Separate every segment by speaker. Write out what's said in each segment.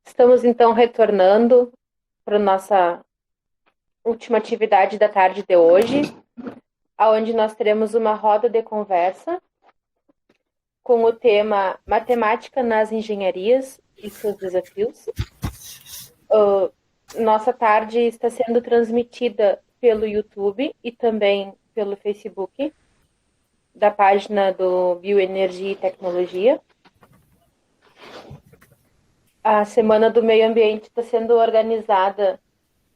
Speaker 1: Estamos então retornando para a nossa última atividade da tarde de hoje, onde nós teremos uma roda de conversa com o tema Matemática nas Engenharias e seus desafios. Nossa tarde está sendo transmitida pelo YouTube e também pelo Facebook, da página do Bioenergia e Tecnologia. A Semana do Meio Ambiente está sendo organizada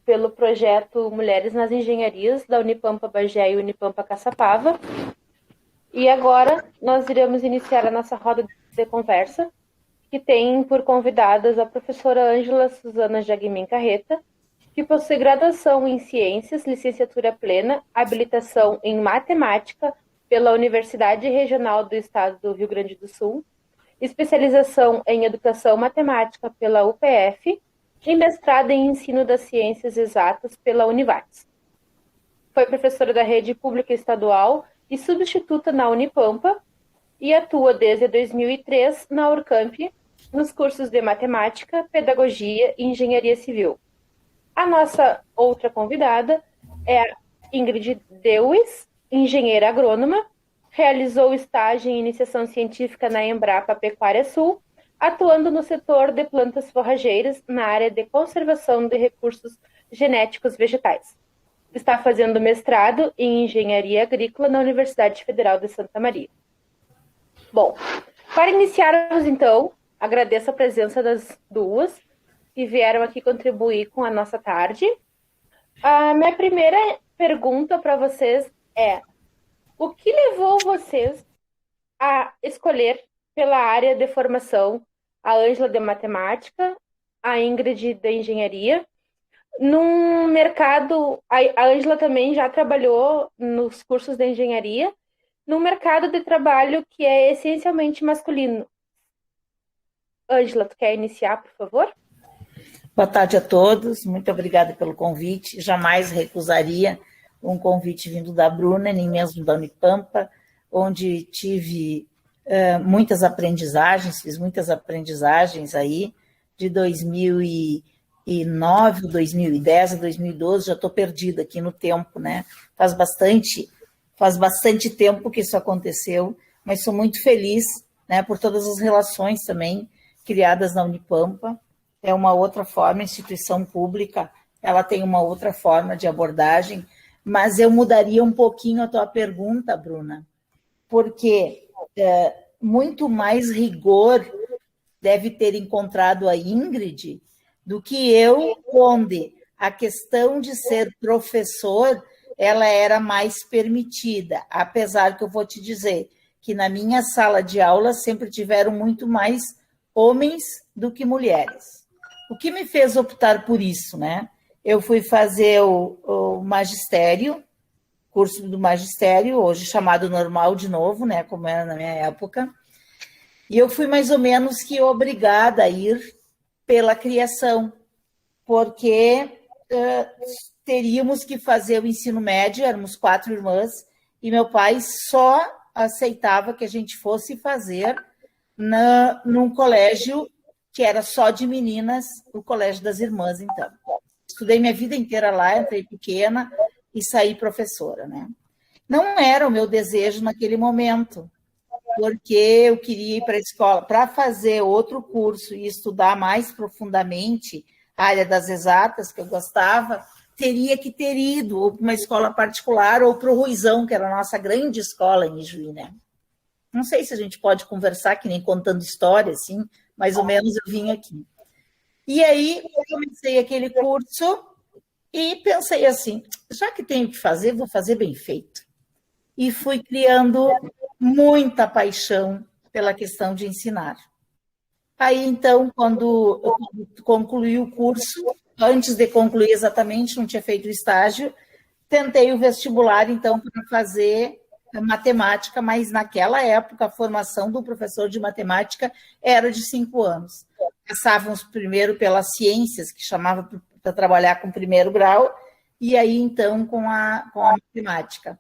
Speaker 1: pelo projeto Mulheres nas Engenharias, da Unipampa Bagé e Unipampa Caçapava. E agora nós iremos iniciar a nossa roda de conversa, que tem por convidadas a professora Ângela Suzana Jagmin Carreta, que possui graduação em Ciências, licenciatura plena, habilitação em Matemática pela Universidade Regional do Estado do Rio Grande do Sul, especialização em Educação Matemática pela UPF e mestrado em Ensino das Ciências Exatas pela Univates. Foi professora da Rede Pública Estadual e substituta na Unipampa e atua desde 2003 na Urcamp, nos cursos de Matemática, Pedagogia e Engenharia Civil. A nossa outra convidada é a Ingrid Dewis, engenheira agrônoma, realizou estágio em iniciação científica na Embrapa Pecuária Sul, atuando no setor de plantas forrageiras na área de conservação de recursos genéticos vegetais. Está fazendo mestrado em Engenharia Agrícola na Universidade Federal de Santa Maria. Bom, para iniciarmos então, agradeço a presença das duas que vieram aqui contribuir com a nossa tarde. A minha primeira pergunta para vocês é: o que levou vocês a escolher pela área de formação a Ângela de Matemática, a Ingrid de Engenharia? Num mercado, a Ângela também já trabalhou nos cursos de engenharia, num mercado de trabalho que é essencialmente masculino. Ângela, tu quer iniciar, por favor?
Speaker 2: Boa tarde a todos, muito obrigada pelo convite. Jamais recusaria um convite vindo da Bruna, nem mesmo da Unipampa, onde tive muitas aprendizagens, fiz muitas aprendizagens aí, de 2009, 2010 a 2012, já estou perdida aqui no tempo, né? Faz bastante tempo que isso aconteceu, mas sou muito feliz, né, por todas as relações também criadas na Unipampa. É uma outra forma, a instituição pública, ela tem uma outra forma de abordagem, mas eu mudaria um pouquinho a tua pergunta, Bruna, porque muito mais rigor deve ter encontrado a Ingrid do que eu, onde a questão de ser professor, ela era mais permitida, apesar que eu vou te dizer que na minha sala de aula sempre tiveram muito mais homens do que mulheres. O que me fez optar por isso, né? Eu fui fazer o magistério, curso do magistério, hoje chamado normal de novo, né? Como era na minha época. E eu fui mais ou menos que obrigada a ir pela criação, porque teríamos que fazer o ensino médio, éramos 4 irmãs, e meu pai só aceitava que a gente fosse fazer num colégio que era só de meninas, o Colégio das Irmãs, então. Estudei minha vida inteira lá, entrei pequena e saí professora, né? Não era o meu desejo naquele momento, porque eu queria ir para a escola para fazer outro curso e estudar mais profundamente a área das exatas, que eu gostava, teria que ter ido ou para uma escola particular ou para o Ruizão, que era a nossa grande escola em Ijuí, né? Não sei se a gente pode conversar, que nem contando história, assim, mais ou menos eu vim aqui. E aí, eu comecei aquele curso e pensei assim, já que tenho que fazer, vou fazer bem feito. E fui criando muita paixão pela questão de ensinar. Aí, então, quando eu concluí o curso, antes de concluir exatamente, não tinha feito o estágio, tentei o vestibular, então, para fazer matemática, mas naquela época a formação do professor de matemática era de 5 anos. Passávamos primeiro pelas ciências, que chamava para trabalhar com primeiro grau, e aí então com a matemática.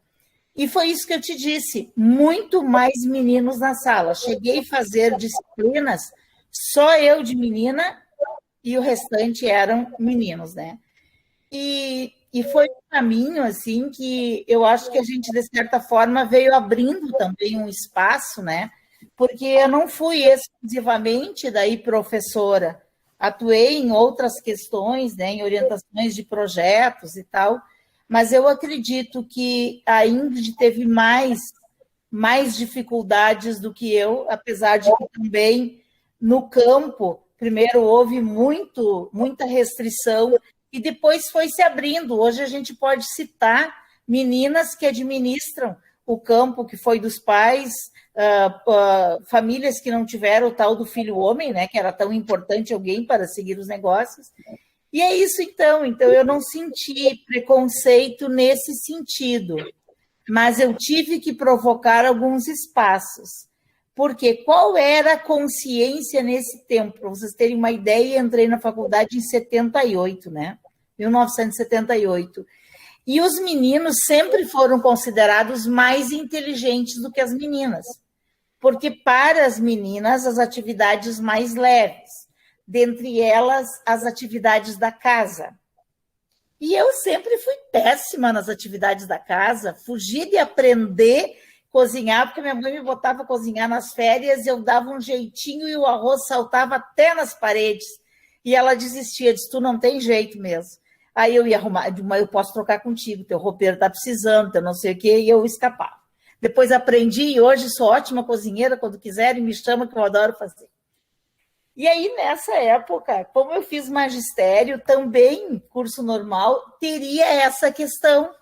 Speaker 2: E foi isso que eu te disse, muito mais meninos na sala. Cheguei a fazer disciplinas, só eu de menina, e o restante eram meninos, né? E foi um caminho, assim, que eu acho que a gente, de certa forma, veio abrindo também um espaço, né? Porque eu não fui exclusivamente daí professora, atuei em outras questões, né, em orientações de projetos e tal, mas eu acredito que a Ingrid teve mais dificuldades do que eu, apesar de que também no campo, primeiro houve muita restrição e depois foi se abrindo. Hoje a gente pode citar meninas que administram o campo que foi dos pais, famílias que não tiveram o tal do filho homem, né, que era tão importante alguém para seguir os negócios. E é isso então. Então eu não senti preconceito nesse sentido, mas eu tive que provocar alguns espaços. Porque qual era a consciência nesse tempo? Para vocês terem uma ideia, entrei na faculdade em 78, né? 1978. E os meninos sempre foram considerados mais inteligentes do que as meninas. Porque para as meninas, as atividades mais leves, dentre elas, as atividades da casa. E eu sempre fui péssima nas atividades da casa, fugi de aprender a cozinhar, porque minha mãe me botava a cozinhar nas férias, eu dava um jeitinho e o arroz saltava até nas paredes. E ela desistia, disse, tu não tem jeito mesmo. Aí eu ia arrumar, eu posso trocar contigo, teu roupeiro está precisando, teu não sei o quê, e eu escapava. Depois aprendi e hoje sou ótima cozinheira, quando quiserem me chama que eu adoro fazer. E aí, nessa época, como eu fiz magistério, também curso normal, teria essa questão.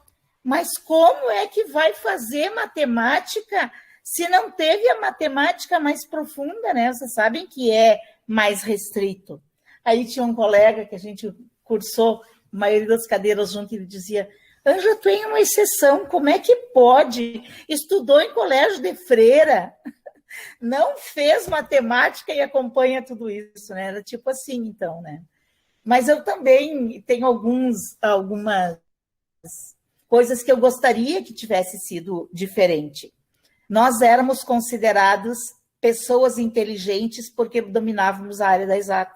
Speaker 2: Mas como é que vai fazer matemática se não teve a matemática mais profunda, né? Vocês sabem que é mais restrito. Aí tinha um colega que a gente cursou a maioria das cadeiras junto, e ele dizia, Ângela, tu é uma exceção, como é que pode? Estudou em colégio de freira, não fez matemática e acompanha tudo isso, né? Era tipo assim, então, né? Mas eu também tenho algumas coisas que eu gostaria que tivesse sido diferente. Nós éramos considerados pessoas inteligentes porque dominávamos a área da exata,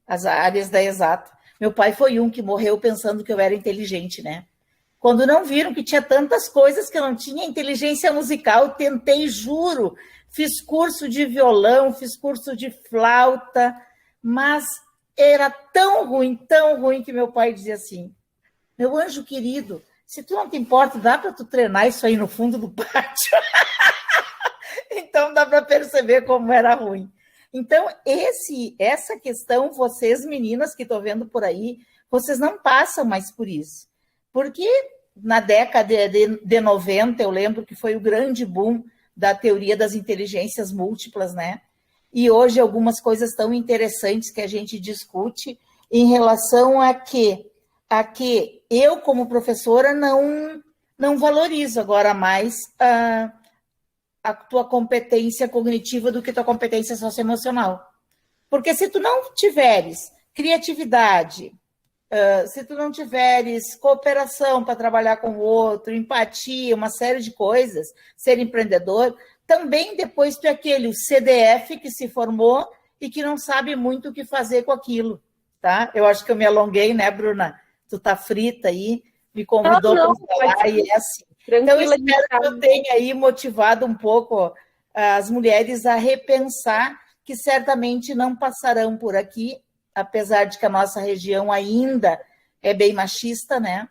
Speaker 2: as áreas da exata. Meu pai foi um que morreu pensando que eu era inteligente, né? Quando não viram que tinha tantas coisas que eu não tinha, inteligência musical, tentei, juro, fiz curso de violão, fiz curso de flauta, mas era tão ruim que meu pai dizia assim, meu anjo querido, se tu não te importa, dá para tu treinar isso aí no fundo do pátio? Então dá para perceber como era ruim. Então, essa questão, vocês meninas que estou vendo por aí, vocês não passam mais por isso. Porque na década de 90, eu lembro que foi o grande boom da teoria das inteligências múltiplas, né? E hoje algumas coisas tão interessantes que a gente discute em relação a que eu, como professora, não valorizo agora mais a tua competência cognitiva do que tua competência socioemocional. Porque se tu não tiveres criatividade, se tu não tiveres cooperação para trabalhar com o outro, empatia, uma série de coisas, ser empreendedor, também depois tu é aquele CDF que se formou e que não sabe muito o que fazer com aquilo, tá? Eu acho que eu me alonguei, né, Bruna? Tu tá frita aí, me convidou para falar e é assim. Então, eu espero que eu tenha aí motivado um pouco as mulheres a repensar que certamente não passarão por aqui, apesar de que a nossa região ainda é bem machista, né?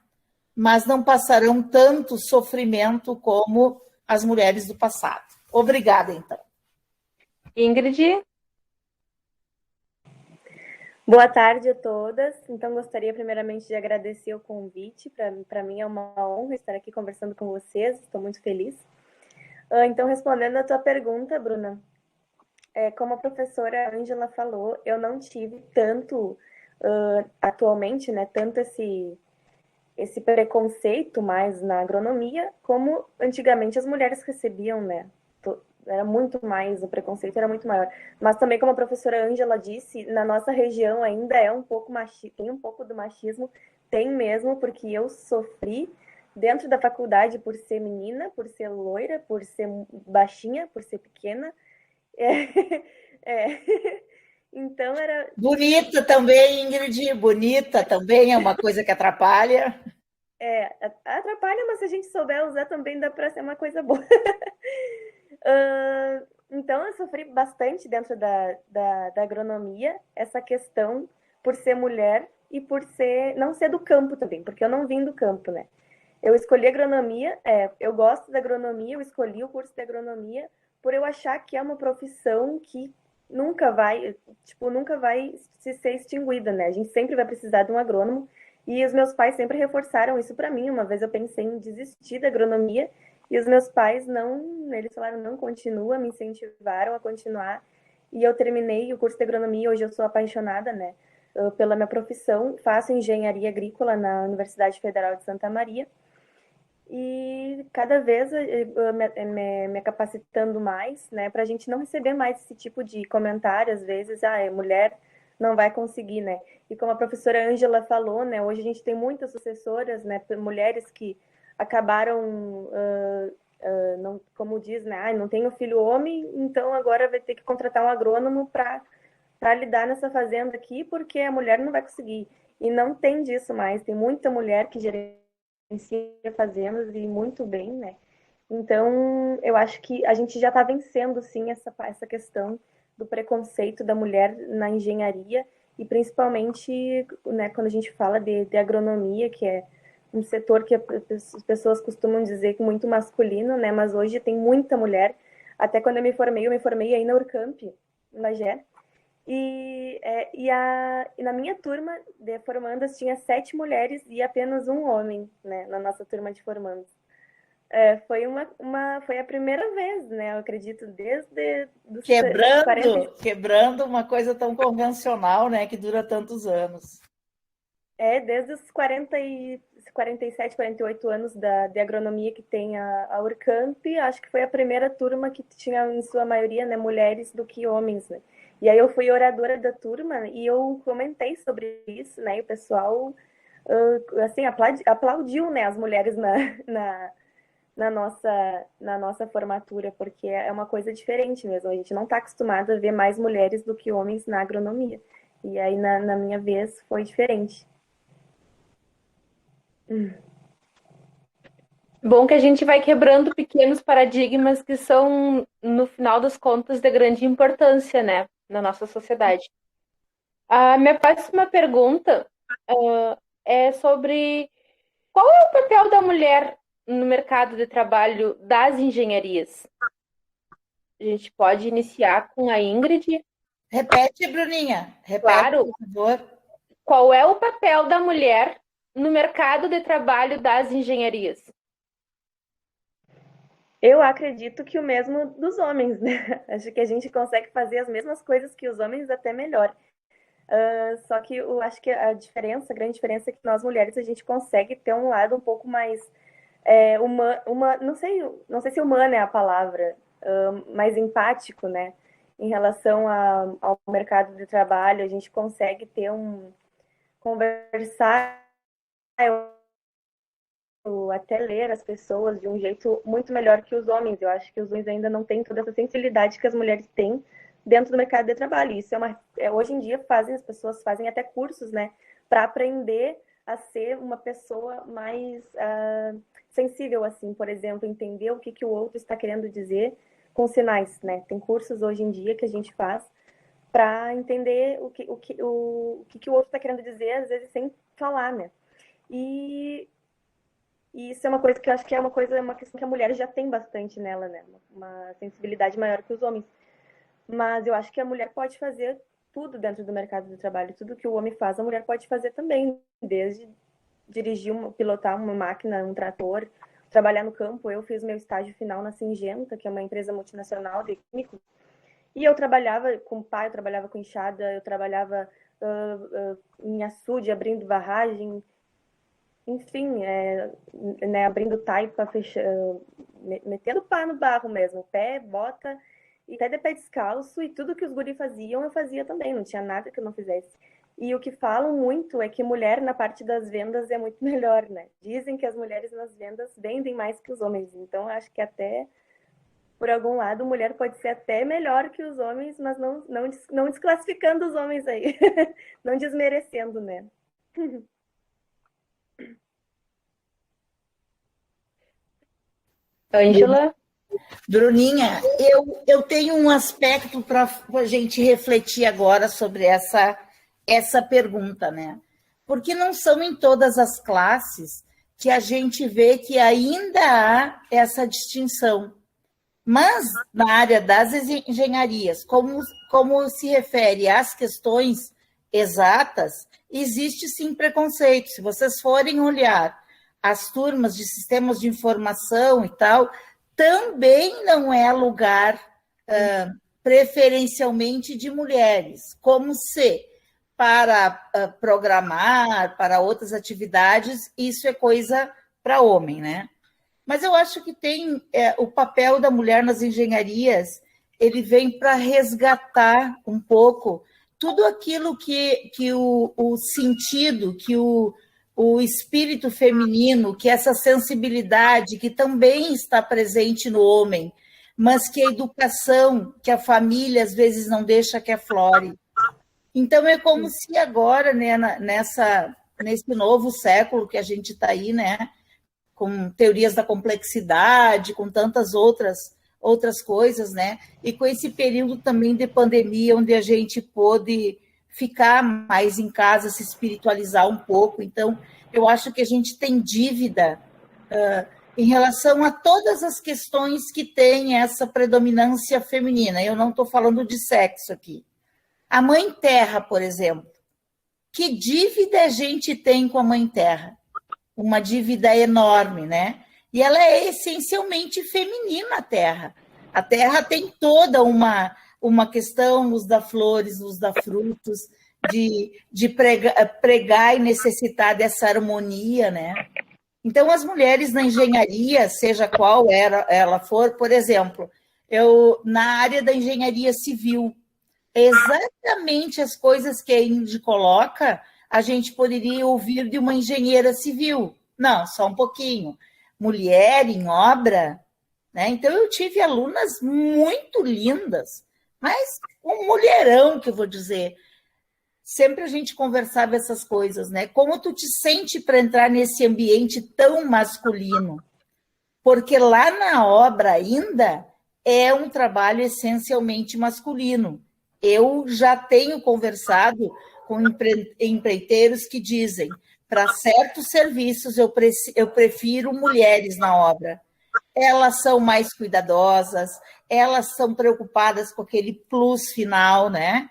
Speaker 2: Mas não passarão tanto sofrimento como as mulheres do passado. Obrigada, então.
Speaker 1: Ingrid?
Speaker 3: Boa tarde a todas. Então, gostaria primeiramente de agradecer o convite. Para mim é uma honra estar aqui conversando com vocês. Estou muito feliz. Então, respondendo a tua pergunta, Bruna, como a professora Ângela falou, eu não tive tanto, atualmente, né, tanto esse preconceito mais na agronomia, como antigamente as mulheres recebiam, né? Era muito mais, o preconceito era muito maior. Mas também, como a professora Ângela disse, na nossa região ainda é um pouco tem um pouco do machismo, tem mesmo, porque eu sofri dentro da faculdade por ser menina, por ser loira, por ser baixinha, por ser pequena. Então era.
Speaker 2: Bonita também, Ingrid, bonita também é uma coisa que atrapalha.
Speaker 3: Atrapalha, mas se a gente souber usar também dá para ser uma coisa boa. Então eu sofri bastante dentro da agronomia, essa questão por ser mulher e por não ser do campo também, porque eu não vim do campo, né? Eu escolhi agronomia, eu gosto da agronomia, eu escolhi o curso de agronomia por eu achar que é uma profissão que nunca vai se ser extinguida, né? A gente sempre vai precisar de um agrônomo e os meus pais sempre reforçaram isso para mim. Uma vez eu pensei em desistir da agronomia e os meus pais não, eles falaram não, continua, me incentivaram a continuar. E eu terminei o curso de agronomia, hoje eu sou apaixonada, né, pela minha profissão, faço engenharia agrícola na Universidade Federal de Santa Maria. E cada vez me capacitando mais, né, para a gente não receber mais esse tipo de comentário, às vezes, mulher não vai conseguir, né? E como a professora Ângela falou, né, hoje a gente tem muitas sucessoras, né, mulheres que acabaram, não, como diz, né, não tenho filho homem, então agora vai ter que contratar um agrônomo para lidar nessa fazenda aqui, porque a mulher não vai conseguir. E não tem disso mais, tem muita mulher que gerencia fazendas e muito bem, né? Então, eu acho que a gente já está vencendo, sim, essa questão do preconceito da mulher na engenharia e principalmente, né, quando a gente fala de agronomia, que é um setor que as pessoas costumam dizer que muito masculino, né? Mas hoje tem muita mulher. Até quando eu me formei aí na Urcamp, em Bagé. E na minha turma de formandas tinha 7 mulheres e apenas um homem, né, na nossa turma de formandas. Foi a primeira vez, né, eu acredito, desde dos 40...
Speaker 2: Quebrando uma coisa tão convencional, né, que dura tantos anos.
Speaker 3: Desde os 47, 48 anos de agronomia que tem a Urcamp, acho que foi a primeira turma que tinha, em sua maioria, né, mulheres do que homens, né? E aí eu fui oradora da turma e eu comentei sobre isso, né? E o pessoal, assim, aplaudiu, né, as mulheres na nossa formatura, porque é uma coisa diferente mesmo. A gente não está acostumado a ver mais mulheres do que homens na agronomia. E aí, na minha vez, foi diferente.
Speaker 1: Bom que a gente vai quebrando pequenos paradigmas que são, no final das contas, de grande importância, né, na nossa sociedade. A minha próxima pergunta é sobre qual é o papel da mulher no mercado de trabalho das engenharias? A gente pode iniciar com a Ingrid.
Speaker 2: Repete, Bruninha. Repete,
Speaker 1: Claro.
Speaker 2: por favor.
Speaker 1: Qual é o papel da mulher no mercado de trabalho das engenharias?
Speaker 3: Eu acredito que o mesmo dos homens, né? Acho que a gente consegue fazer as mesmas coisas que os homens, até melhor. Só que eu acho que a grande diferença é que nós mulheres a gente consegue ter um lado um pouco mais não sei se humana é a palavra, mais empático, né? Em relação ao mercado de trabalho, a gente consegue conversar, até ler as pessoas de um jeito muito melhor que os homens. Eu acho que os homens ainda não têm toda essa sensibilidade que as mulheres têm dentro do mercado de trabalho. Isso hoje em dia as pessoas fazem até cursos, né, para aprender a ser uma pessoa mais sensível, assim, por exemplo, entender o que o outro está querendo dizer com sinais, né? Tem cursos hoje em dia que a gente faz para entender o que o outro está querendo dizer, às vezes sem falar, né? E isso é uma coisa que eu acho que é uma questão que a mulher já tem bastante nela, né? Uma sensibilidade maior que os homens. Mas eu acho que a mulher pode fazer tudo dentro do mercado do trabalho. Tudo que o homem faz, a mulher pode fazer também. Desde dirigir, pilotar uma máquina, um trator, trabalhar no campo. Eu fiz meu estágio final na Singenta, que é uma empresa multinacional de químicos. E eu trabalhava com pá, eu trabalhava com enxada, eu trabalhava em açude, abrindo barragem, enfim, né, abrindo taipa, metendo pá no barro mesmo, pé, bota, e até de pé descalço, e tudo que os guri faziam, eu fazia também, não tinha nada que eu não fizesse. E o que falam muito é que mulher na parte das vendas é muito melhor, né? Dizem que as mulheres nas vendas vendem mais que os homens, então acho que até por algum lado, mulher pode ser até melhor que os homens, mas não desclassificando os homens aí, não desmerecendo, né?
Speaker 1: Ângela?
Speaker 2: Bruninha, eu tenho um aspecto para a gente refletir agora sobre essa pergunta, né? Porque não são em todas as classes que a gente vê que ainda há essa distinção. Mas na área das engenharias, como se refere às questões exatas, existe sim preconceito. Se vocês forem olhar as turmas de sistemas de informação e tal, também não é lugar preferencialmente de mulheres, como se para programar, para outras atividades, isso é coisa para homem, né? Mas eu acho que tem o papel da mulher nas engenharias, ele vem para resgatar um pouco tudo aquilo que o sentido, que o espírito feminino, que essa sensibilidade que também está presente no homem, mas que a educação, que a família às vezes não deixa que aflore. Então é como se agora, né, nesse novo século que a gente está aí, né, com teorias da complexidade, com tantas outras coisas, né? E com esse período também de pandemia, onde a gente pôde ficar mais em casa, se espiritualizar um pouco. Então, eu acho que a gente tem dívida em relação a todas as questões que têm essa predominância feminina. Eu não estou falando de sexo aqui. A Mãe Terra, por exemplo. Que dívida a gente tem com a Mãe Terra? Uma dívida enorme, né? E ela é essencialmente feminina, a Terra. A Terra tem toda uma questão, nos dá flores, nos dá frutos, de pregar e necessitar dessa harmonia, né? Então, as mulheres na engenharia, seja qual ela for, por exemplo, na área da engenharia civil, exatamente as coisas que a Indy coloca, a gente poderia ouvir de uma engenheira civil. Não, só um pouquinho. Mulher em obra, né? Então, eu tive alunas muito lindas, mas um mulherão, que eu vou dizer. Sempre a gente conversava essas coisas, né? Como tu te sente para entrar nesse ambiente tão masculino? Porque lá na obra ainda é um trabalho essencialmente masculino. Eu já tenho conversado com empreiteiros que dizem, para certos serviços eu prefiro mulheres na obra. Elas são mais cuidadosas, elas são preocupadas com aquele plus final, né?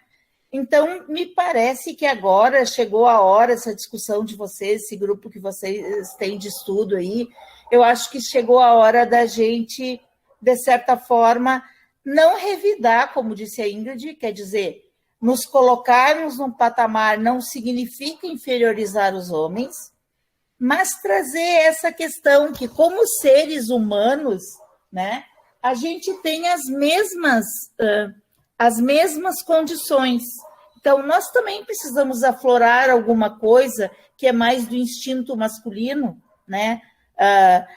Speaker 2: Então, me parece que agora chegou a hora, essa discussão de vocês, esse grupo que vocês têm de estudo aí, eu acho que chegou a hora da gente, de certa forma, não revidar, como disse a Ingrid, quer dizer, nos colocarmos num patamar não significa inferiorizar os homens, mas trazer essa questão que, como seres humanos, né, a gente tem as mesmas condições. Então, nós também precisamos aflorar alguma coisa que é mais do instinto masculino, né?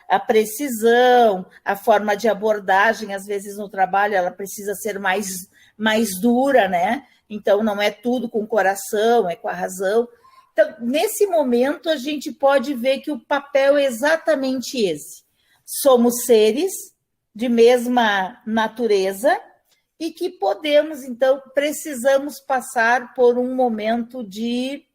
Speaker 2: A precisão, a forma de abordagem, às vezes no trabalho, ela precisa ser mais dura, né? Então, não é tudo com o coração, é com a razão. Então, nesse momento, a gente pode ver que o papel é exatamente esse. Somos seres de mesma natureza, e que podemos, então, precisamos passar por um momento de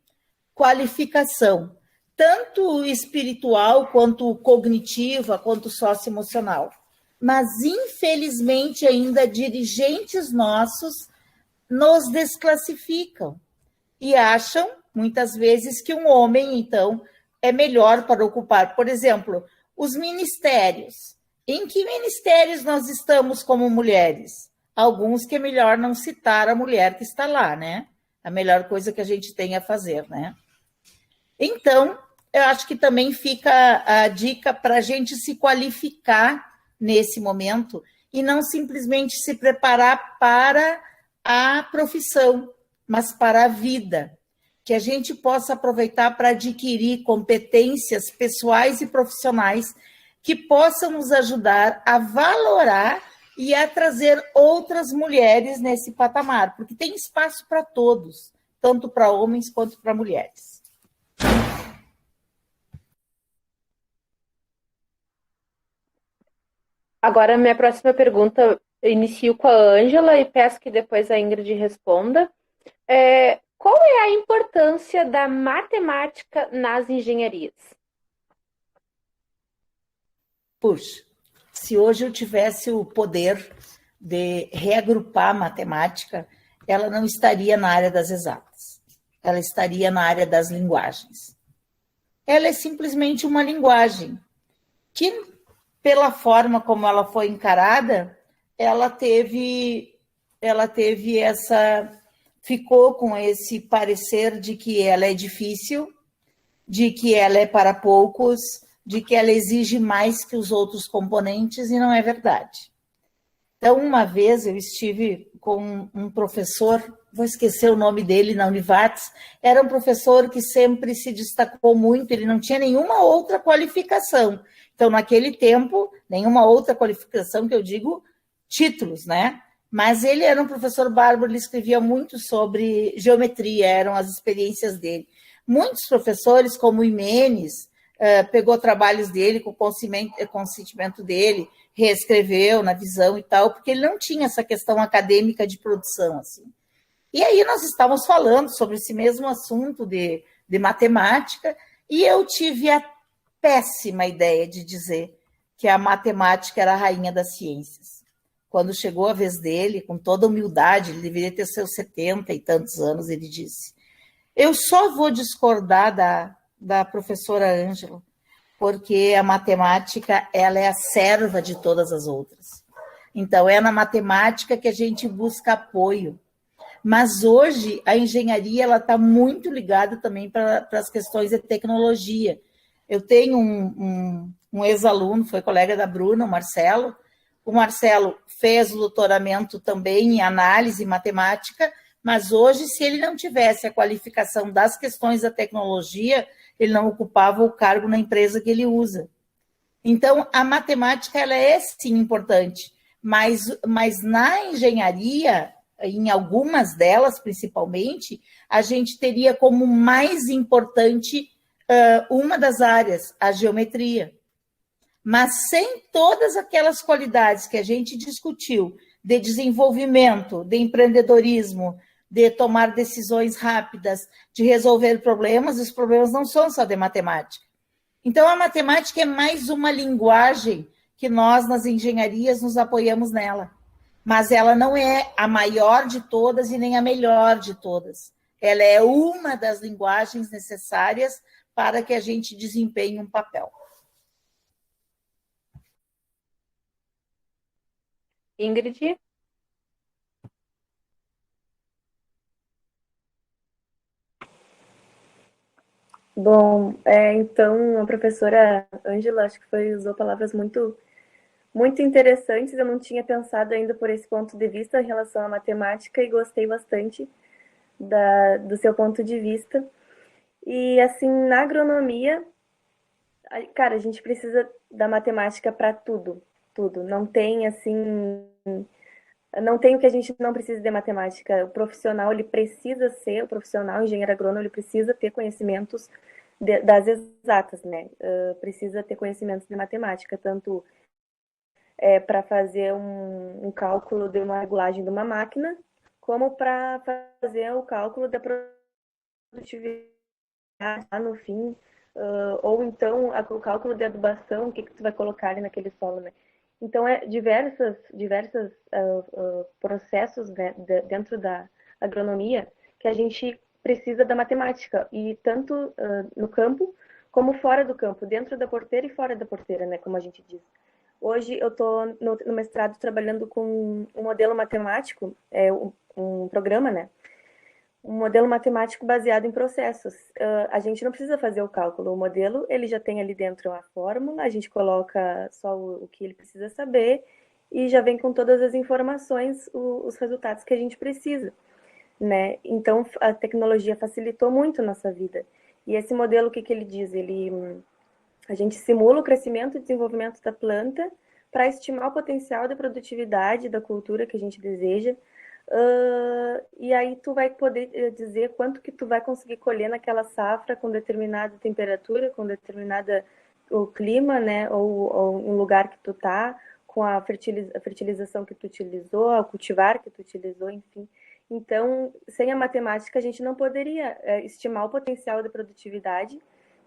Speaker 2: qualificação, tanto espiritual, quanto cognitiva, quanto socioemocional. Mas, infelizmente, ainda dirigentes nossos nos desclassificam e acham, muitas vezes, que um homem, então, é melhor para ocupar. Por exemplo, os ministérios. Em que ministérios nós estamos como mulheres? Alguns que é melhor não citar a mulher que está lá, né? A melhor coisa que a gente tem a fazer, né? Então, eu acho que também fica a dica para a gente se qualificar nesse momento e não simplesmente se preparar para a profissão, mas para a vida. Que a gente possa aproveitar para adquirir competências pessoais e profissionais que possam nos ajudar a valorar e a trazer outras mulheres nesse patamar, porque tem espaço para todos, tanto para homens quanto para mulheres.
Speaker 1: Agora, minha próxima pergunta, eu inicio com a Ângela e peço que depois a Ingrid responda. Qual é a importância da matemática nas engenharias?
Speaker 2: Puxa, se hoje eu tivesse o poder de reagrupar a matemática, ela não estaria na área das exatas, ela estaria na área das linguagens. Ela é simplesmente uma linguagem que, pela forma como ela foi encarada, ficou com esse parecer de que ela é difícil, de que ela é para poucos, de que ela exige mais que os outros componentes, e não é verdade. Então, uma vez eu estive com um professor, vou esquecer o nome dele, na Univates, era um professor que sempre se destacou muito, ele não tinha nenhuma outra qualificação. Então, naquele tempo, nenhuma outra qualificação, que eu digo títulos, né? Mas ele era um professor bárbaro, ele escrevia muito sobre geometria, eram as experiências dele. Muitos professores, como o Imenes, pegou trabalhos dele com o consentimento dele, reescreveu na visão e tal, porque ele não tinha essa questão acadêmica de produção, assim. E aí nós estávamos falando sobre esse mesmo assunto de matemática, e eu tive a péssima ideia de dizer que a matemática era a rainha das ciências. Quando chegou a vez dele, com toda humildade, ele deveria ter seus 70 e tantos anos, ele disse: eu só vou discordar da professora Ângela, porque a matemática ela é a serva de todas as outras. Então, é na matemática que a gente busca apoio. Mas hoje a engenharia está muito ligada também para as questões de tecnologia. Eu tenho um ex-aluno, foi colega da Bruna, o Marcelo. O Marcelo fez o doutoramento também em análise matemática, mas hoje, se ele não tivesse a qualificação das questões da tecnologia, ele não ocupava o cargo na empresa que ele usa. Então, a matemática ela é sim importante, mas na engenharia, em algumas delas principalmente, a gente teria como mais importante uma das áreas, a geometria. Mas sem todas aquelas qualidades que a gente discutiu, de desenvolvimento, de empreendedorismo, de tomar decisões rápidas, de resolver problemas, os problemas não são só de matemática. Então, a matemática é mais uma linguagem que nós, nas engenharias, nos apoiamos nela. Mas ela não é a maior de todas e nem a melhor de todas. Ela é uma das linguagens necessárias para que a gente desempenhe um papel.
Speaker 1: Ingrid?
Speaker 3: Bom, então a professora Ângela, acho que usou palavras muito, muito interessantes. Eu não tinha pensado ainda por esse ponto de vista em relação à matemática e gostei bastante do seu ponto de vista. E assim, na agronomia, cara, a gente precisa da matemática para tudo, tudo. Não tem assim, não tem o que a gente não precisa de matemática. O profissional, ele precisa ser, o profissional, o engenheiro agrônomo, ele precisa ter conhecimentos das exatas, né? Precisa ter conhecimentos de matemática, tanto para fazer um cálculo de uma regulagem de uma máquina, como para fazer o cálculo da produtividade lá no fim, ou então o cálculo de adubação, o que tu vai colocar ali naquele solo, né? Então, diversos processos, né, dentro da agronomia que a gente precisa da matemática, e tanto no campo como fora do campo, dentro da porteira e fora da porteira, né, como a gente diz. Hoje eu estou no mestrado trabalhando com um modelo matemático, um programa, né, um modelo matemático baseado em processos. A gente não precisa fazer o cálculo, o modelo ele já tem ali dentro a fórmula, a gente coloca só o que ele precisa saber e já vem com todas as informações, os resultados que a gente precisa, né? Então a tecnologia facilitou muito a nossa vida. E esse modelo, o que ele diz? A gente simula o crescimento e desenvolvimento da planta para estimar o potencial de produtividade da cultura que a gente deseja. E aí tu vai poder dizer quanto que tu vai conseguir colher naquela safra com determinada temperatura, com determinada o clima, né, ou um lugar que tu tá, com a fertilização que tu utilizou, o cultivar que tu utilizou, enfim. Então, sem a matemática, a gente não poderia estimar o potencial de produtividade,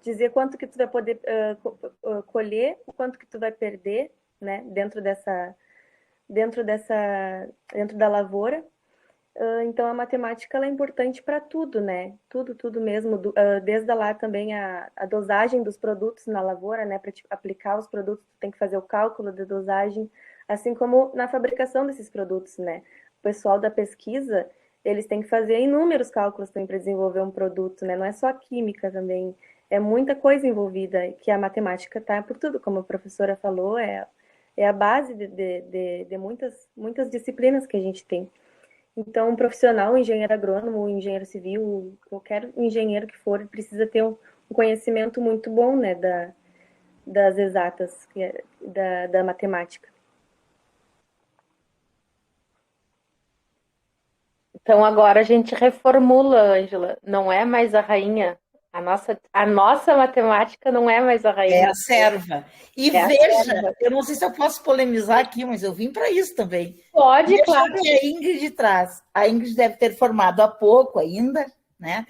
Speaker 3: dizer quanto que tu vai poder colher, o quanto que tu vai perder, né, dentro da lavoura. Então, a matemática ela é importante para tudo, né? Tudo mesmo. Desde lá também a dosagem dos produtos na lavoura, né? Para aplicar os produtos, tem que fazer o cálculo da dosagem, assim como na fabricação desses produtos, né? O pessoal da pesquisa, eles têm que fazer inúmeros cálculos também para desenvolver um produto, né? Não é só a química também, é muita coisa envolvida, que a matemática tá por tudo, como a professora falou, é a base de muitas disciplinas que a gente tem. Então, um profissional, um engenheiro agrônomo, um engenheiro civil, qualquer engenheiro que for, precisa ter um conhecimento muito bom, né, das exatas, da matemática.
Speaker 1: Então agora a gente reformula, Ângela. Não é mais a rainha. A nossa matemática não é mais a rainha.
Speaker 2: É a serva. E veja, eu não sei se eu posso polemizar aqui, mas eu vim para isso também.
Speaker 1: Pode,
Speaker 2: veja
Speaker 1: claro.
Speaker 2: O que a Ingrid traz. A Ingrid deve ter formado há pouco ainda, né?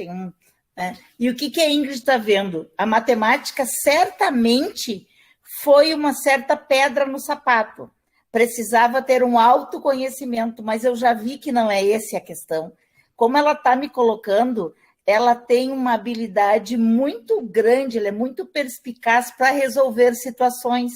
Speaker 2: Né? E o que a Ingrid está vendo? A matemática certamente foi uma certa pedra no sapato. Precisava ter um autoconhecimento, mas eu já vi que não é essa a questão. Como ela está me colocando, ela tem uma habilidade muito grande, ela é muito perspicaz para resolver situações.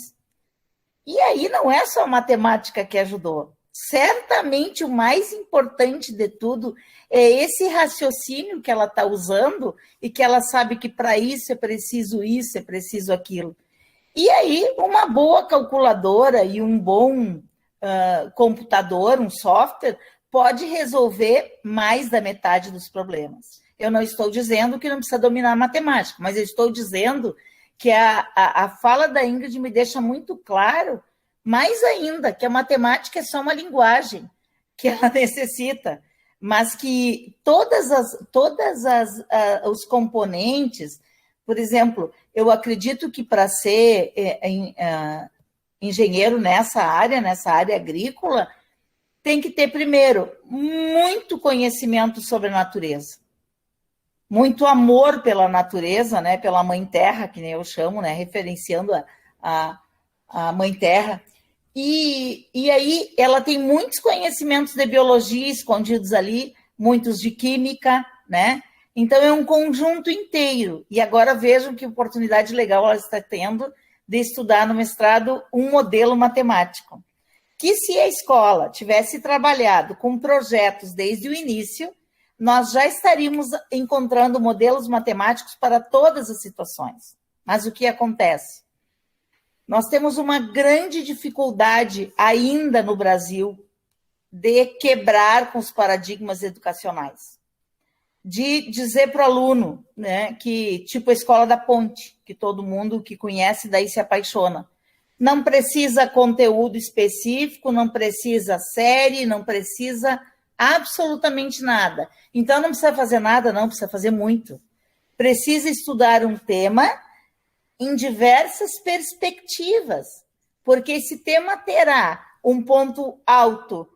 Speaker 2: E aí não é só a matemática que ajudou. Certamente o mais importante de tudo é esse raciocínio que ela está usando e que ela sabe que para isso, é preciso aquilo. E aí uma boa calculadora e um bom computador, um software, pode resolver mais da metade dos problemas. Eu não estou dizendo que não precisa dominar a matemática, mas eu estou dizendo que a fala da Ingrid me deixa muito claro, mais ainda, que a matemática é só uma linguagem que ela necessita, mas que todos os componentes, por exemplo, eu acredito que para ser engenheiro nessa área agrícola, tem que ter, primeiro, muito conhecimento sobre a natureza. Muito amor pela natureza, né, pela Mãe Terra, que nem eu chamo, né, referenciando a Mãe Terra. E aí ela tem muitos conhecimentos de biologia escondidos ali, muitos de química, né? Então é um conjunto inteiro. E agora vejam que oportunidade legal ela está tendo de estudar no mestrado um modelo matemático. Que se a escola tivesse trabalhado com projetos desde o início, nós já estaríamos encontrando modelos matemáticos para todas as situações. Mas o que acontece? Nós temos uma grande dificuldade ainda no Brasil de quebrar com os paradigmas educacionais. De dizer para o aluno, né, que, tipo a Escola da Ponte, que todo mundo que conhece daí se apaixona. Não precisa conteúdo específico, não precisa série, não precisa absolutamente nada. Então, não precisa fazer nada, não, precisa fazer muito. Precisa estudar um tema em diversas perspectivas, porque esse tema terá um ponto alto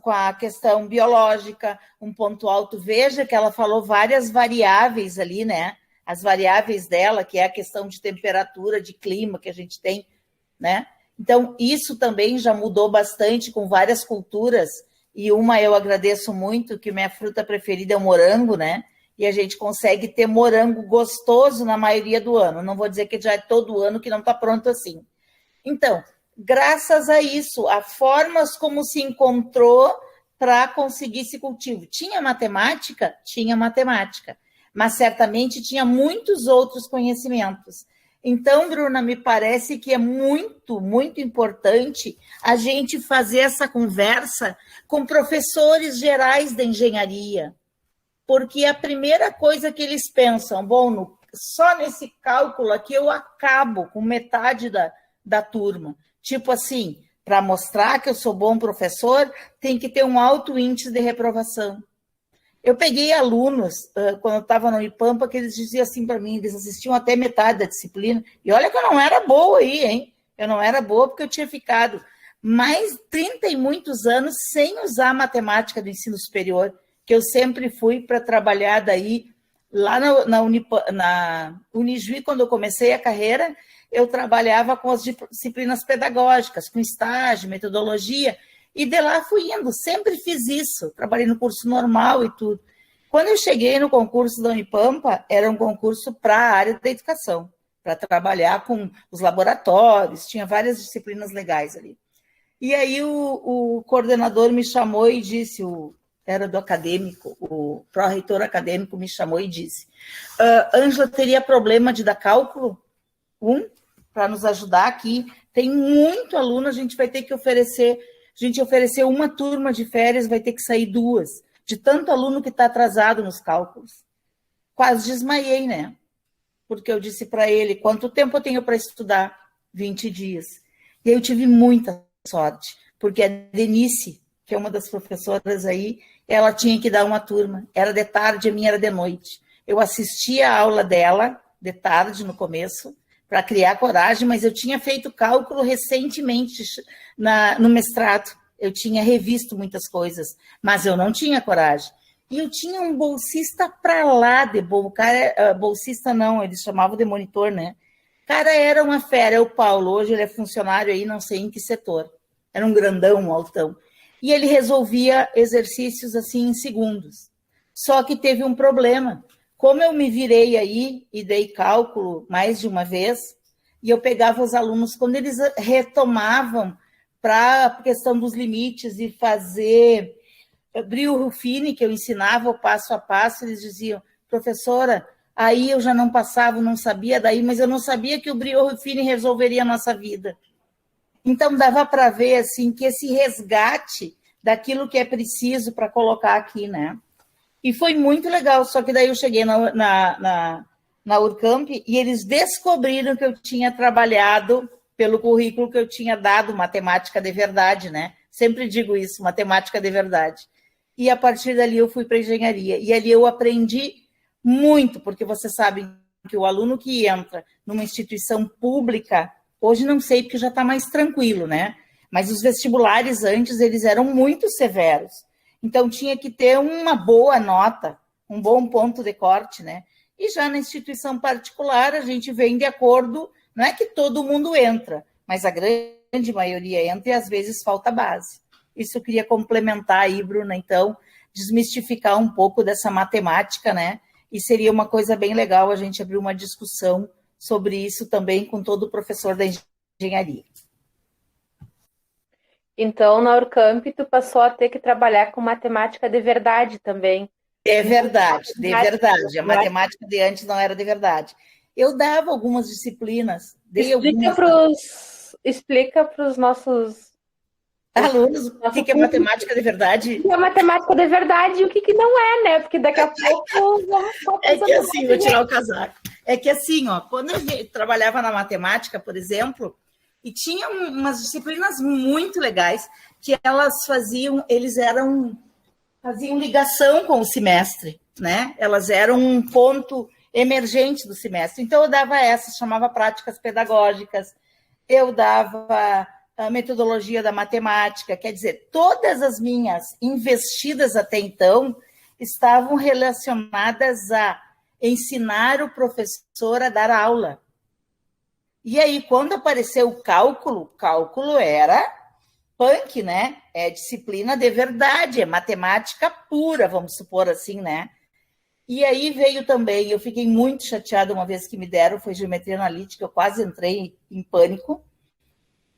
Speaker 2: com a questão biológica, um ponto alto, veja que ela falou várias variáveis ali, né? As variáveis dela, que é a questão de temperatura, de clima que a gente tem, né? Então, isso também já mudou bastante com várias culturas, e uma eu agradeço muito, que minha fruta preferida é o morango, né? E a gente consegue ter morango gostoso na maioria do ano. Não vou dizer que já é todo ano que não está pronto assim. Então, graças a isso, a formas como se encontrou para conseguir esse cultivo. Tinha matemática? Tinha matemática, mas certamente tinha muitos outros conhecimentos. Então, Bruna, me parece que é muito, muito importante a gente fazer essa conversa com professores gerais da engenharia, porque a primeira coisa que eles pensam, bom, só nesse cálculo aqui eu acabo com metade da turma. Tipo assim, para mostrar que eu sou bom professor, tem que ter um alto índice de reprovação. Eu peguei alunos, quando eu estava no Unipampa, que eles diziam assim para mim, eles assistiam até metade da disciplina, e olha que eu não era boa aí, hein? Eu não era boa porque eu tinha ficado mais 30 e muitos anos sem usar a matemática do ensino superior, que eu sempre fui para trabalhar daí, lá na Unijuí, quando eu comecei a carreira, eu trabalhava com as disciplinas pedagógicas, com estágio, metodologia, e de lá fui indo, sempre fiz isso, trabalhei no curso normal e tudo. Quando eu cheguei no concurso da Unipampa, era um concurso para a área da educação, para trabalhar com os laboratórios, tinha várias disciplinas legais ali. E aí o coordenador me chamou e disse, era do acadêmico, o pró-reitor acadêmico me chamou e disse, Ângela, teria problema de dar cálculo 1 para nos ajudar aqui? Tem muito aluno, a gente vai ter que oferecer uma turma de férias, vai ter que sair 2, de tanto aluno que está atrasado nos cálculos. Quase desmaiei, né? Porque eu disse para ele, quanto tempo eu tenho para estudar? 20 dias. E aí eu tive muita sorte, porque a Denise, que é uma das professoras aí, ela tinha que dar uma turma. Era de tarde, a minha era de noite. Eu assistia a aula dela, de tarde, no começo, para criar coragem, mas eu tinha feito cálculo recentemente no mestrado. Eu tinha revisto muitas coisas, mas eu não tinha coragem. E eu tinha um bolsista para lá de bom. O cara, bolsista não, eles chamavam de monitor, né? O cara era uma fera, é o Paulo. Hoje ele é funcionário aí, não sei em que setor. Era um grandão, um altão. E ele resolvia exercícios assim em segundos. Só que teve um problema. Como eu me virei aí e dei cálculo mais de uma vez, e eu pegava os alunos, quando eles retomavam para a questão dos limites e fazer Brio-Ruffini, que eu ensinava o passo a passo, eles diziam, professora, aí eu já não passava, não sabia daí, mas eu não sabia que o Brio-Ruffini resolveria a nossa vida. Então, dava para ver assim, que esse resgate daquilo que é preciso para colocar aqui, né? E foi muito legal, só que daí eu cheguei na Urcamp e eles descobriram que eu tinha trabalhado pelo currículo que eu tinha dado, matemática de verdade, né? Sempre digo isso, matemática de verdade. E a partir dali eu fui para engenharia. E ali eu aprendi muito, porque você sabe que o aluno que entra numa instituição pública, hoje não sei porque já está mais tranquilo, né? Mas os vestibulares antes, eles eram muito severos. Então, tinha que ter uma boa nota, um bom ponto de corte, né? E já na instituição particular, a gente vem de acordo, não é que todo mundo entra, mas a grande maioria entra e às vezes falta base. Isso eu queria complementar aí, Bruna, então, desmistificar um pouco dessa matemática, né? E seria uma coisa bem legal a gente abrir uma discussão sobre isso também com todo o professor da engenharia.
Speaker 1: Então, na Urcamp, tu passou a ter que trabalhar com matemática de verdade também.
Speaker 2: É verdade, de verdade. A matemática de antes não era de verdade. Eu dava algumas disciplinas.
Speaker 1: Explica para os nossos
Speaker 2: alunos o que é matemática de verdade.
Speaker 1: O que é matemática de verdade e o que não é, né? Porque daqui a pouco vamos
Speaker 2: É que assim, vou tirar o casaco. É que assim, ó, quando eu trabalhava na matemática, por exemplo, e tinha umas disciplinas muito legais que elas faziam ligação com o semestre, né? Elas eram um ponto emergente do semestre. Então, eu dava essas, chamava práticas pedagógicas, eu dava a metodologia da matemática, quer dizer, todas as minhas investidas até então estavam relacionadas a ensinar o professor a dar aula. E aí, quando apareceu o cálculo era punk, né? É disciplina de verdade, é matemática pura, vamos supor assim, né? E aí veio também, eu fiquei muito chateada uma vez que me deram, foi geometria analítica, eu quase entrei em pânico,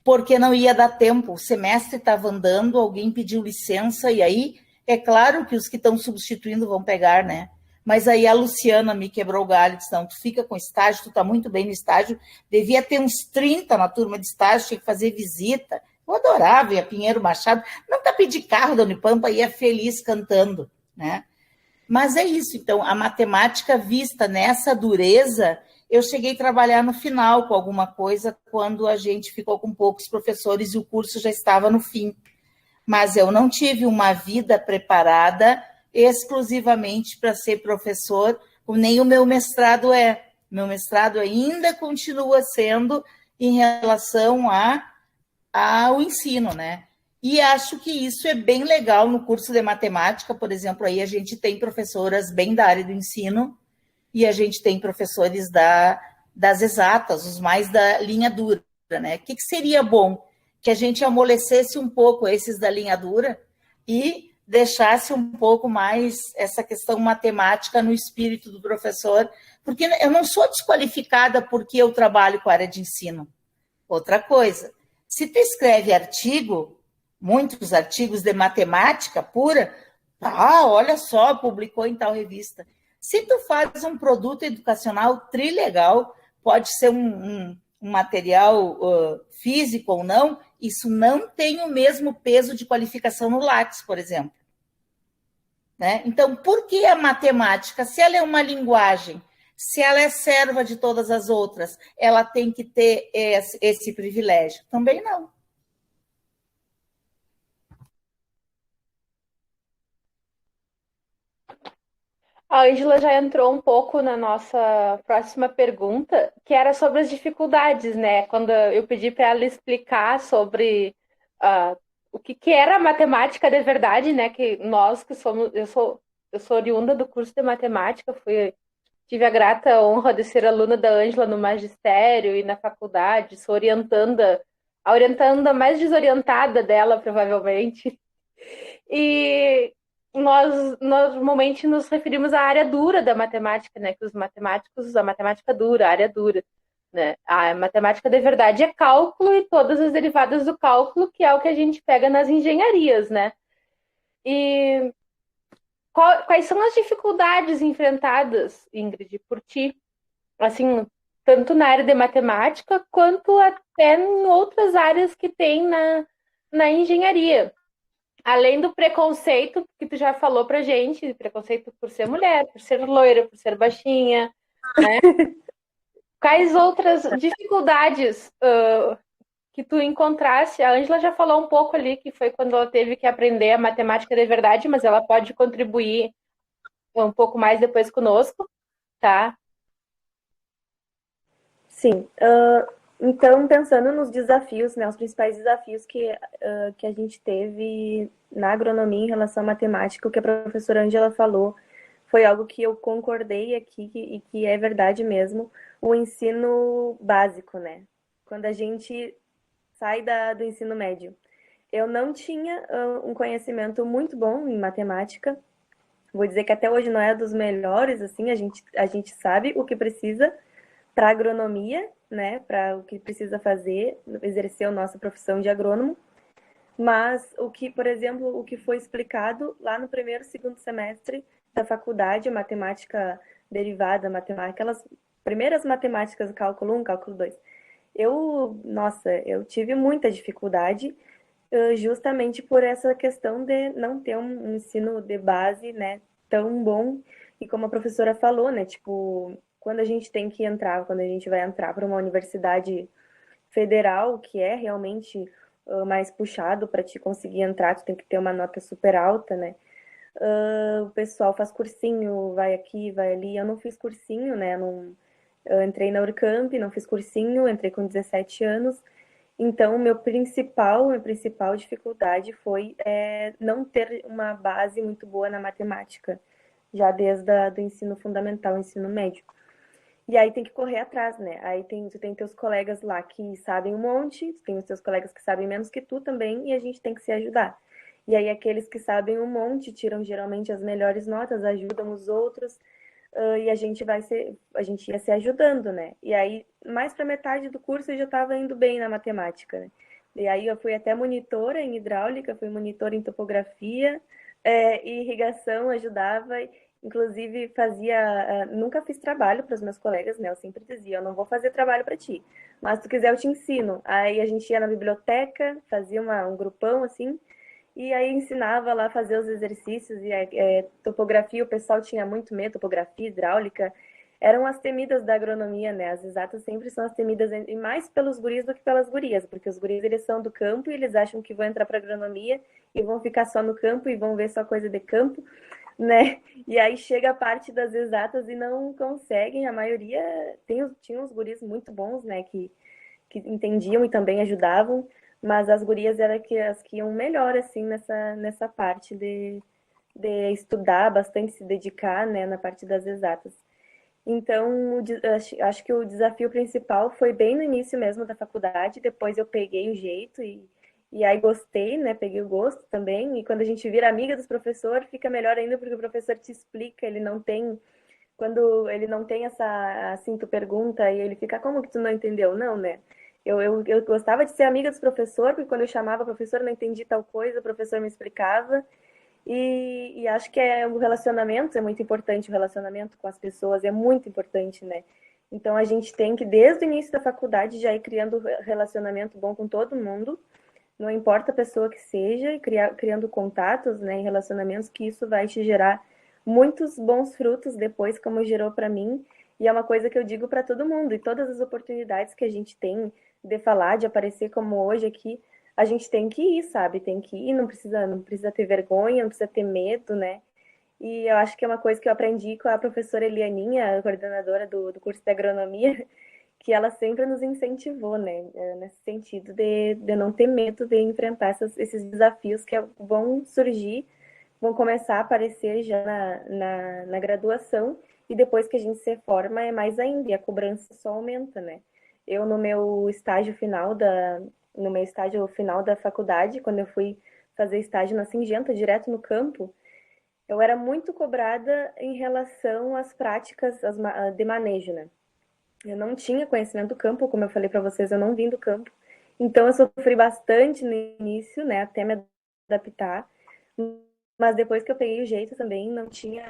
Speaker 2: porque não ia dar tempo, o semestre estava andando, alguém pediu licença, e aí, é claro que os que estão substituindo vão pegar, né? Mas aí a Luciana me quebrou o galho, disse, não, tu fica com estágio, tu tá muito bem no estágio, devia ter uns 30 na turma de estágio, tinha que fazer visita, eu adorava, ia Pinheiro Machado, não tá pedir carro da Unipampa, ia feliz cantando, né? Mas é isso, então, a matemática vista nessa dureza, eu cheguei a trabalhar no final com alguma coisa, quando a gente ficou com poucos professores e o curso já estava no fim. Mas eu não tive uma vida preparada exclusivamente para ser professor, nem o meu mestrado é. Meu mestrado ainda continua sendo em relação ao ensino, né? E acho que isso é bem legal no curso de matemática, por exemplo, aí a gente tem professoras bem da área do ensino e a gente tem professores das exatas, os mais da linha dura, né? O que seria bom? Que a gente amolecesse um pouco esses da linha dura e deixasse um pouco mais essa questão matemática no espírito do professor, porque eu não sou desqualificada porque eu trabalho com a área de ensino. Outra coisa, se tu escreve artigo, muitos artigos de matemática pura, olha só, publicou em tal revista. Se tu faz um produto educacional trilegal, pode ser um material físico ou não, isso não tem o mesmo peso de qualificação no Lattes, por exemplo. Né? Então, por que a matemática, se ela é uma linguagem, se ela é serva de todas as outras, ela tem que ter esse privilégio? Também não.
Speaker 1: A Ângela já entrou um pouco na nossa próxima pergunta, que era sobre as dificuldades, né? Quando eu pedi para ela explicar sobre o que era a matemática de verdade, né? Que nós que somos, eu sou oriunda do curso de matemática, tive a grata honra de ser aluna da Ângela no magistério e na faculdade, sou a orientanda mais desorientada dela, provavelmente. E nós normalmente nos referimos à área dura da matemática, né? Que os matemáticos, a matemática dura, a área dura, né? A matemática de verdade é cálculo e todas as derivadas do cálculo, que é o que a gente pega nas engenharias, né? E quais são as dificuldades enfrentadas, Ingrid, por ti, assim, tanto na área de matemática quanto até em outras áreas que tem na engenharia? Além do preconceito que tu já falou pra gente, preconceito por ser mulher, por ser loira, por ser baixinha, né? Quais outras dificuldades que tu encontrasse? A Ângela já falou um pouco ali, que foi quando ela teve que aprender a matemática de verdade, mas ela pode contribuir um pouco mais depois conosco, tá?
Speaker 3: Sim. Então, pensando nos desafios, né, os principais desafios que a gente teve na agronomia em relação à matemática, o que a professora Ângela falou foi algo que eu concordei aqui e que é verdade mesmo, o ensino básico, né? Quando a gente sai do ensino médio. Eu não tinha um conhecimento muito bom em matemática, vou dizer que até hoje não é dos melhores, assim, a gente sabe o que precisa para agronomia, né, para o que precisa fazer, exercer a nossa profissão de agrônomo, mas por exemplo, o que foi explicado lá no primeiro, segundo semestre da faculdade, matemática derivada, matemática, aquelas primeiras matemáticas, cálculo 1, cálculo 2, eu tive muita dificuldade, justamente por essa questão de não ter um ensino de base, né, tão bom, e como a professora falou, né, tipo, quando a gente vai entrar para uma universidade federal, que é realmente mais puxado para te conseguir entrar, tu tem que ter uma nota super alta, né? O pessoal faz cursinho, vai aqui, vai ali. Eu não fiz cursinho, né? Eu entrei na Urcamp, não fiz cursinho, entrei com 17 anos. Então, minha principal dificuldade foi não ter uma base muito boa na matemática, já desde do ensino fundamental, ensino médio. E aí tem que correr atrás, né? Aí tu tem teus colegas lá que sabem um monte, tu tem os teus colegas que sabem menos que tu também, e a gente tem que se ajudar. E aí aqueles que sabem um monte tiram geralmente as melhores notas, ajudam os outros, e a gente ia se ajudando, né? E aí, mais para metade do curso eu já estava indo bem na matemática, né? E aí eu fui até monitora em hidráulica, fui monitora em topografia, irrigação, ajudava. Inclusive, nunca fiz trabalho para os meus colegas, né? Eu sempre dizia, eu não vou fazer trabalho para ti, mas se tu quiser eu te ensino. Aí a gente ia na biblioteca, fazia um grupão, assim, e aí ensinava lá a fazer os exercícios, e topografia, o pessoal tinha muito medo, topografia, hidráulica, eram as temidas da agronomia, né? As exatas sempre são as temidas, e mais pelos guris do que pelas gurias, porque os guris, eles são do campo e eles acham que vão entrar para agronomia e vão ficar só no campo e vão ver só coisa de campo, né? E aí chega a parte das exatas e não conseguem, a maioria tinha uns guris muito bons, né, que entendiam e também ajudavam, mas as gurias eram as que iam melhor, assim, nessa parte de estudar bastante, se dedicar, né, na parte das exatas. Então, acho que o desafio principal foi bem no início mesmo da faculdade, depois eu peguei o jeito e aí gostei, né? Peguei o gosto também. E quando a gente vira amiga dos professores, fica melhor ainda porque o professor te explica, ele não tem. Quando ele não tem essa. Assim, tu pergunta e ele fica, como que tu não entendeu? Não, né? Eu gostava de ser amiga dos professores, porque quando eu chamava o professor, eu não entendi tal coisa, o professor me explicava. E acho que o relacionamento é muito importante, o relacionamento com as pessoas é muito importante, né? Então a gente tem que, desde o início da faculdade, já ir criando relacionamento bom com todo mundo, não importa a pessoa que seja, e criando contatos, né, e relacionamentos, que isso vai te gerar muitos bons frutos depois, como gerou para mim. E é uma coisa que eu digo para todo mundo, e todas as oportunidades que a gente tem de falar, de aparecer como hoje aqui, a gente tem que ir, sabe? Tem que ir, não precisa ter vergonha, não precisa ter medo, né? E eu acho que é uma coisa que eu aprendi com a professora Elianinha, a coordenadora do curso de agronomia, que ela sempre nos incentivou, né? Nesse sentido de não ter medo de enfrentar esses desafios que vão surgir, vão começar a aparecer já na graduação, e depois que a gente se forma é mais ainda, e a cobrança só aumenta, né? Eu, no meu estágio final da faculdade, quando eu fui fazer estágio na Singenta, direto no campo, eu era muito cobrada em relação às práticas de manejo, né? Eu não tinha conhecimento do campo, como eu falei para vocês, eu não vim do campo. Então eu sofri bastante no início, né, até me adaptar. Mas depois que eu peguei o jeito também, não tinha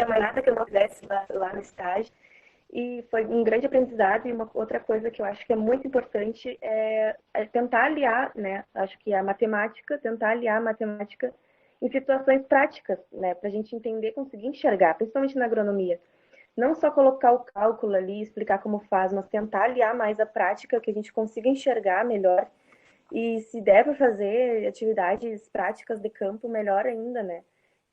Speaker 3: mais nada que eu não fizesse lá no estágio. E foi um grande aprendizado. E uma outra coisa que eu acho que é muito importante é tentar aliar, né? Acho que tentar aliar a matemática em situações práticas, né? Para a gente entender, conseguir enxergar, principalmente na agronomia. Não só colocar o cálculo ali, explicar como faz, mas tentar aliar mais a prática, que a gente consiga enxergar melhor. E se der para fazer atividades práticas de campo, melhor ainda, né?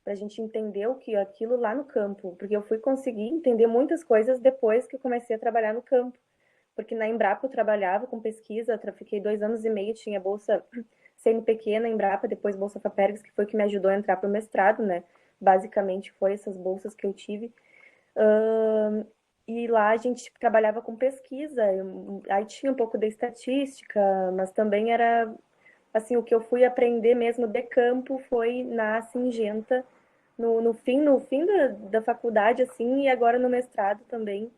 Speaker 3: Para a gente entender aquilo lá no campo, porque eu fui conseguir entender muitas coisas depois que eu comecei a trabalhar no campo, porque na Embrapa eu trabalhava com pesquisa, fiquei 2 anos e meio, tinha bolsa CNPq na Embrapa, depois bolsa FAPERGS, que foi que me ajudou a entrar para o mestrado, né? Basicamente foi essas bolsas que eu tive. E lá a gente trabalhava com pesquisa, aí tinha um pouco de estatística, mas também era assim, o que eu fui aprender mesmo de campo foi na Singenta, no fim da faculdade, assim, e agora no mestrado também,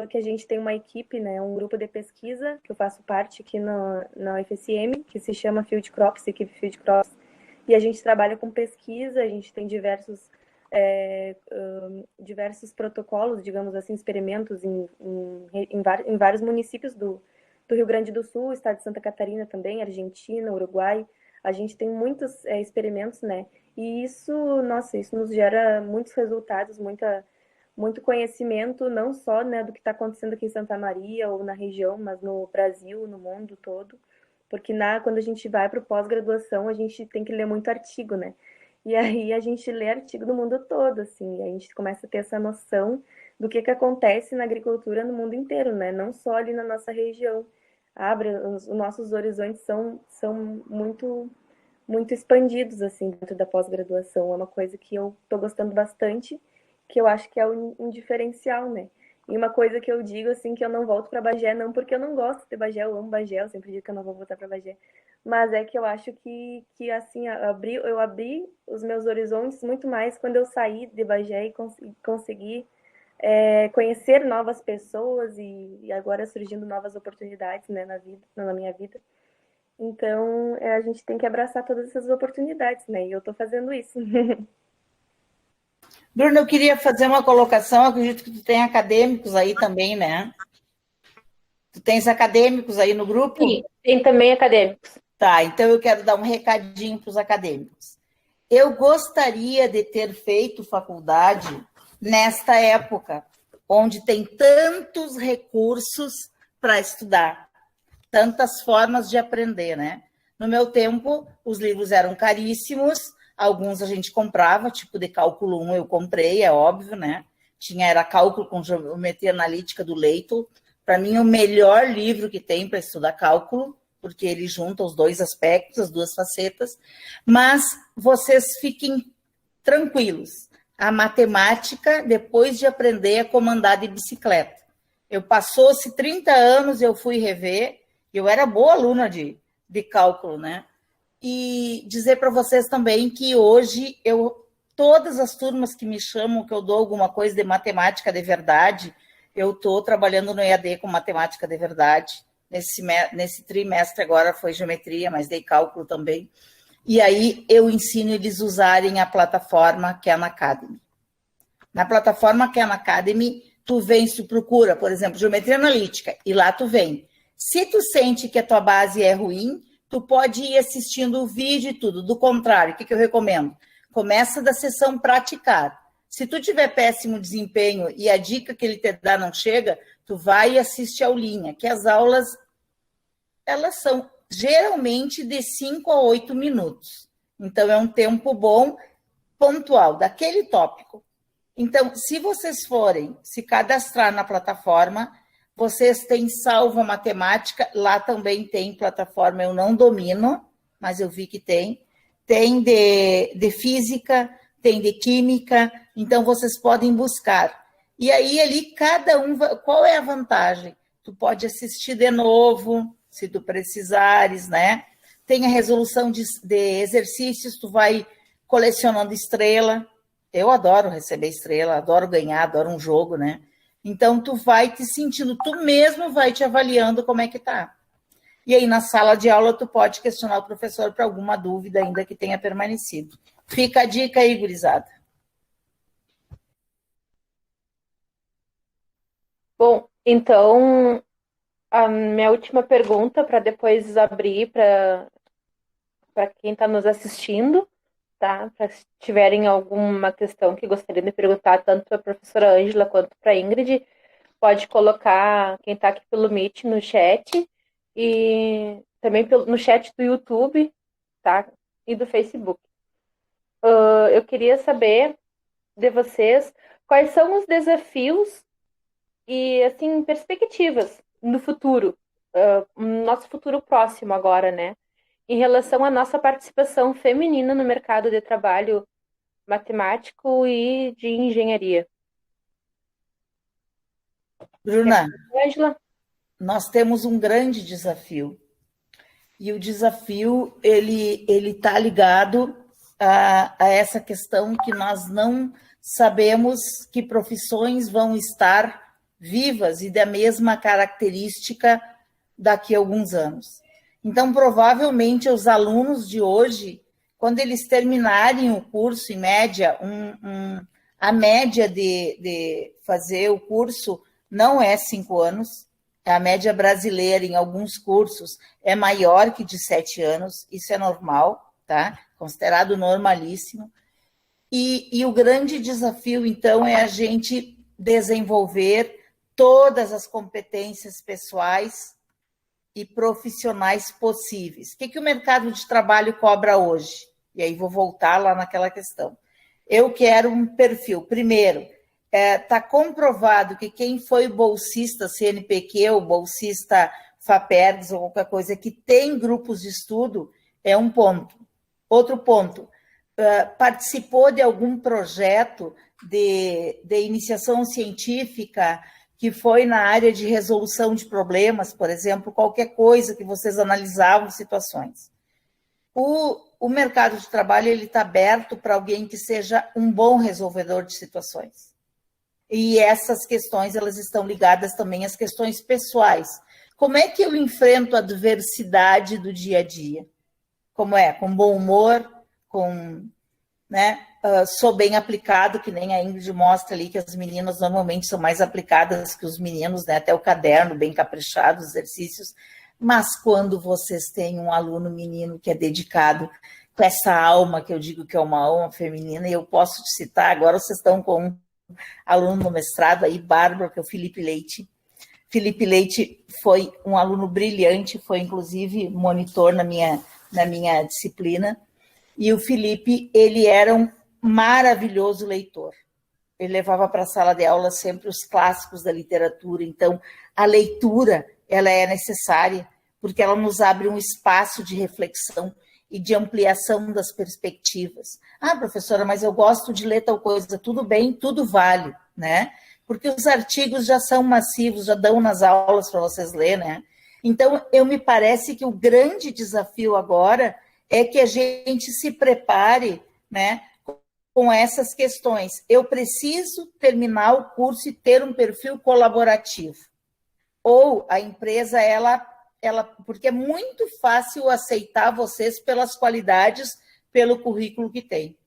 Speaker 3: que a gente tem uma equipe, né, um grupo de pesquisa, que eu faço parte aqui na UFSM, que se chama Field Crops, equipe Field Crops, e a gente trabalha com pesquisa, a gente tem diversos protocolos, digamos assim, experimentos em vários municípios do Rio Grande do Sul, estado de Santa Catarina também, Argentina, Uruguai. A gente tem muitos experimentos, né? E isso nos gera muitos resultados, muito conhecimento, não só, né, do que está acontecendo aqui em Santa Maria ou na região, mas no Brasil, no mundo todo. Porque quando a gente vai para o pós-graduação, a gente tem que ler muito artigo, né? E aí a gente lê artigo do mundo todo, assim, e a gente começa a ter essa noção do que acontece na agricultura no mundo inteiro, né? Não só ali na nossa região. Os nossos horizontes são muito, muito expandidos, assim, dentro da pós-graduação. É uma coisa que eu estou gostando bastante, que eu acho que é um diferencial, né? E uma coisa que eu digo, assim, que eu não volto para Bagé, não porque eu não gosto de Bagé, eu amo Bagé, eu sempre digo que eu não vou voltar para Bagé, mas é que eu acho que assim, eu abri os meus horizontes muito mais quando eu saí de Bagé e consegui conhecer novas pessoas e agora surgindo novas oportunidades, né, na minha vida. Então, a gente tem que abraçar todas essas oportunidades, né, e eu estou fazendo isso.
Speaker 2: Bruno, eu queria fazer uma colocação, eu acredito que tu tem acadêmicos aí também, né? Tu tens acadêmicos aí no grupo?
Speaker 1: Sim, tem também acadêmicos.
Speaker 2: Tá, então eu quero dar um recadinho para os acadêmicos. Eu gostaria de ter feito faculdade nesta época, onde tem tantos recursos para estudar, tantas formas de aprender, né? No meu tempo, os livros eram caríssimos, alguns a gente comprava, tipo de cálculo 1 eu comprei, é óbvio, né? Era cálculo com geometria analítica do Leito. Para mim, o melhor livro que tem para estudar cálculo, porque ele junta os dois aspectos, as duas facetas. Mas vocês fiquem tranquilos. A matemática, depois de aprender a comandar de bicicleta. Passou-se 30 anos, eu fui rever, eu era boa aluna de cálculo, né? E dizer para vocês também que hoje todas as turmas que me chamam, que eu dou alguma coisa de matemática de verdade, eu estou trabalhando no EAD com matemática de verdade. Nesse trimestre agora foi geometria, mas dei cálculo também. E aí eu ensino eles usarem a plataforma Khan Academy. Na plataforma Khan Academy, tu procura, por exemplo, geometria analítica, e lá tu vem. Se tu sente que a tua base é ruim, tu pode ir assistindo o vídeo e tudo. Do contrário, o que eu recomendo? Começa da sessão praticar. Se tu tiver péssimo desempenho e a dica que ele te dá não chega, tu vai e assiste a aulinha, que as aulas, elas são geralmente de 5 a 8 minutos. Então, é um tempo bom, pontual, daquele tópico. Então, se vocês forem se cadastrar na plataforma, vocês têm salvo a matemática, lá também tem plataforma, eu não domino, mas eu vi que tem. Tem de física, tem de química, então vocês podem buscar. E aí, ali, cada um, qual é a vantagem? Tu pode assistir de novo, se tu precisares, né? Tem a resolução de exercícios, tu vai colecionando estrela. Eu adoro receber estrela, adoro ganhar, adoro um jogo, né? Então, tu vai te sentindo, tu mesmo vai te avaliando como é que tá. E aí, na sala de aula, tu pode questionar o professor para alguma dúvida ainda que tenha permanecido. Fica a dica aí, gurizada.
Speaker 1: Bom, então, a minha última pergunta, para depois abrir para quem está nos assistindo, tá? Para se tiverem alguma questão que gostariam de perguntar, tanto para a professora Ângela quanto para a Ingrid, pode colocar quem está aqui pelo Meet no chat e também no chat do YouTube, tá? E do Facebook. Eu queria saber de vocês quais são os desafios e, assim, perspectivas no futuro, nosso futuro próximo agora, né? Em relação à nossa participação feminina no mercado de trabalho matemático e de engenharia.
Speaker 2: Bruna,
Speaker 1: Ângela?
Speaker 2: nós temos um grande desafio. E o desafio, ele está ligado a essa questão que nós não sabemos que profissões vão estar vivas e da mesma característica daqui a alguns anos. Então, provavelmente, os alunos de hoje, quando eles terminarem o curso, em média, a média de fazer o curso não é 5 anos, a média brasileira em alguns cursos é maior que de 7 anos, isso é normal, tá? Considerado normalíssimo. E o grande desafio, então, é a gente desenvolver todas as competências pessoais e profissionais possíveis. O que o mercado de trabalho cobra hoje? E aí vou voltar lá naquela questão. Eu quero um perfil. Primeiro, está comprovado que quem foi bolsista CNPq ou bolsista FAPERGS ou qualquer coisa que tem grupos de estudo é um ponto. Outro ponto, participou de algum projeto de iniciação científica que foi na área de resolução de problemas, por exemplo, qualquer coisa que vocês analisavam situações. O mercado de trabalho está aberto para alguém que seja um bom resolvedor de situações. E essas questões elas estão ligadas também às questões pessoais. Como é que eu enfrento a adversidade do dia a dia? Como é? Com bom humor, né? Sou bem aplicado, que nem a Ingrid mostra ali, que as meninas normalmente são mais aplicadas que os meninos, né? Até o caderno, bem caprichado, os exercícios. Mas quando vocês têm um aluno menino que é dedicado com essa alma, que eu digo que é uma alma feminina, e eu posso te citar, agora vocês estão com aluno no mestrado aí, bárbaro, que é o Felipe Leite. Felipe Leite foi um aluno brilhante, foi inclusive monitor na minha disciplina. E o Felipe, ele era um maravilhoso leitor. Ele levava para a sala de aula sempre os clássicos da literatura. Então, a leitura, ela é necessária, porque ela nos abre um espaço de reflexão e de ampliação das perspectivas. Ah, professora, mas eu gosto de ler tal coisa. Tudo bem, tudo vale, né? Porque os artigos já são massivos, já dão nas aulas para vocês lerem, né? Então, me parece que o grande desafio agora é que a gente se prepare, né, com essas questões. Eu preciso terminar o curso e ter um perfil colaborativo. Ou a empresa, porque é muito fácil aceitar vocês pelas qualidades, pelo currículo que tem.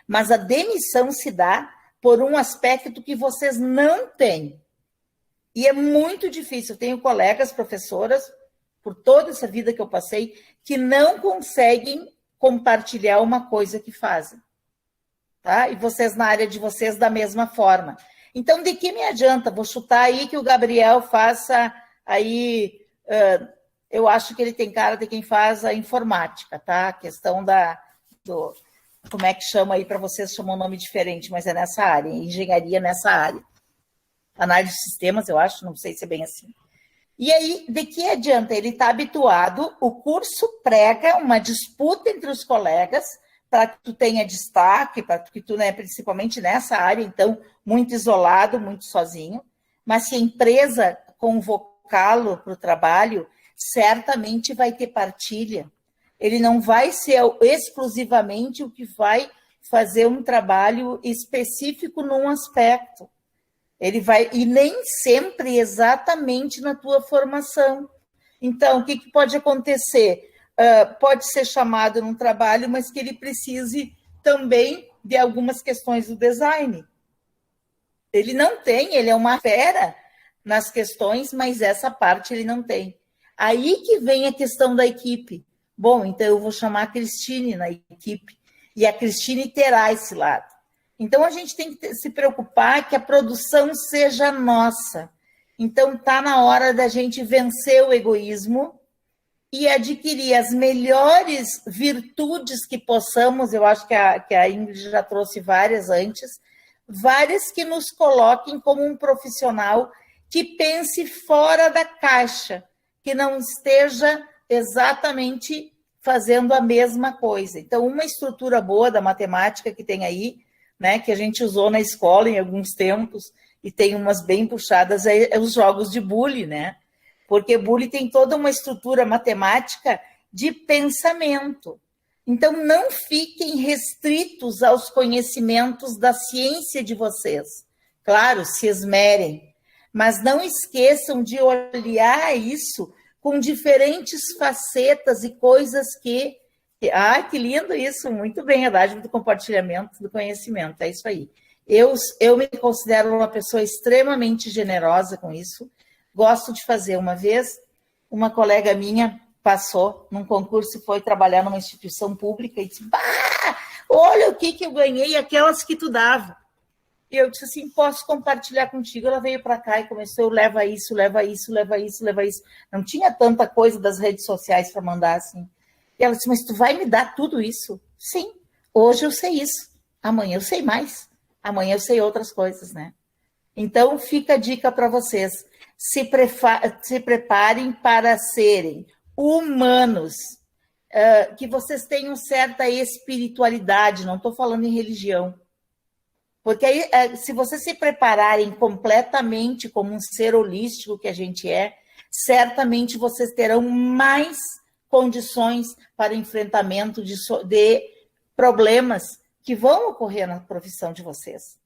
Speaker 2: Mas a demissão se dá por um aspecto que vocês não têm. E é muito difícil. Eu tenho colegas, professoras, por toda essa vida que eu passei, que não conseguem compartilhar uma coisa que fazem. Tá? E vocês, na área de vocês, da mesma forma. Então, de que me adianta? Vou chutar aí que o Gabriel faça aí... eu acho que ele tem cara de quem faz a informática, tá? A questão como é que chama aí para vocês? Chama um nome diferente, mas é nessa área, engenharia nessa área. Análise de sistemas, eu acho, não sei se é bem assim. E aí, de que adianta? Ele está habituado, o curso prega uma disputa entre os colegas para que tu tenha destaque, para que tu, né, principalmente nessa área, então, muito isolado, muito sozinho. Mas se a empresa convocá-lo para o trabalho, certamente vai ter partilha. Ele não vai ser exclusivamente o que vai fazer um trabalho específico num aspecto. Ele vai, e nem sempre exatamente na tua formação. Então, o que pode acontecer? Pode ser chamado num trabalho, mas que ele precise também de algumas questões do design. Ele não tem, ele é uma fera nas questões, mas essa parte ele não tem. Aí que vem a questão da equipe. Bom, então eu vou chamar a Cristine na equipe, e a Cristine terá esse lado. Então, a gente tem que se preocupar que a produção seja nossa. Então, está na hora da gente vencer o egoísmo e adquirir as melhores virtudes que possamos. Eu acho que a Ingrid já trouxe várias antes, várias que nos coloquem como um profissional que pense fora da caixa, que não esteja exatamente fazendo a mesma coisa. Então, uma estrutura boa da matemática que tem aí, né, que a gente usou na escola em alguns tempos, e tem umas bem puxadas, é os jogos de bullying, né? Porque bullying tem toda uma estrutura matemática de pensamento. Então, não fiquem restritos aos conhecimentos da ciência de vocês. Claro, se esmerem, mas não esqueçam de olhar isso com diferentes facetas e coisas que... Ah, que lindo isso, muito bem, a dádiva do compartilhamento do conhecimento, é isso aí. Eu me considero uma pessoa extremamente generosa com isso, gosto de fazer. Uma vez, uma colega minha passou num concurso e foi trabalhar numa instituição pública e disse, bah, olha o que eu ganhei, aquelas que tu dava. E eu disse assim, posso compartilhar contigo? Ela veio para cá e começou, leva isso, leva isso, leva isso, leva isso. Não tinha tanta coisa das redes sociais para mandar assim. E ela disse, mas tu vai me dar tudo isso? Sim, hoje eu sei isso, amanhã eu sei mais, amanhã eu sei outras coisas, né? Então, fica a dica para vocês, se preparem para serem humanos, que vocês tenham certa espiritualidade, não estou falando em religião, porque aí, se vocês se prepararem completamente como um ser holístico que a gente é, certamente vocês terão mais condições para enfrentamento de problemas que vão ocorrer na profissão de vocês.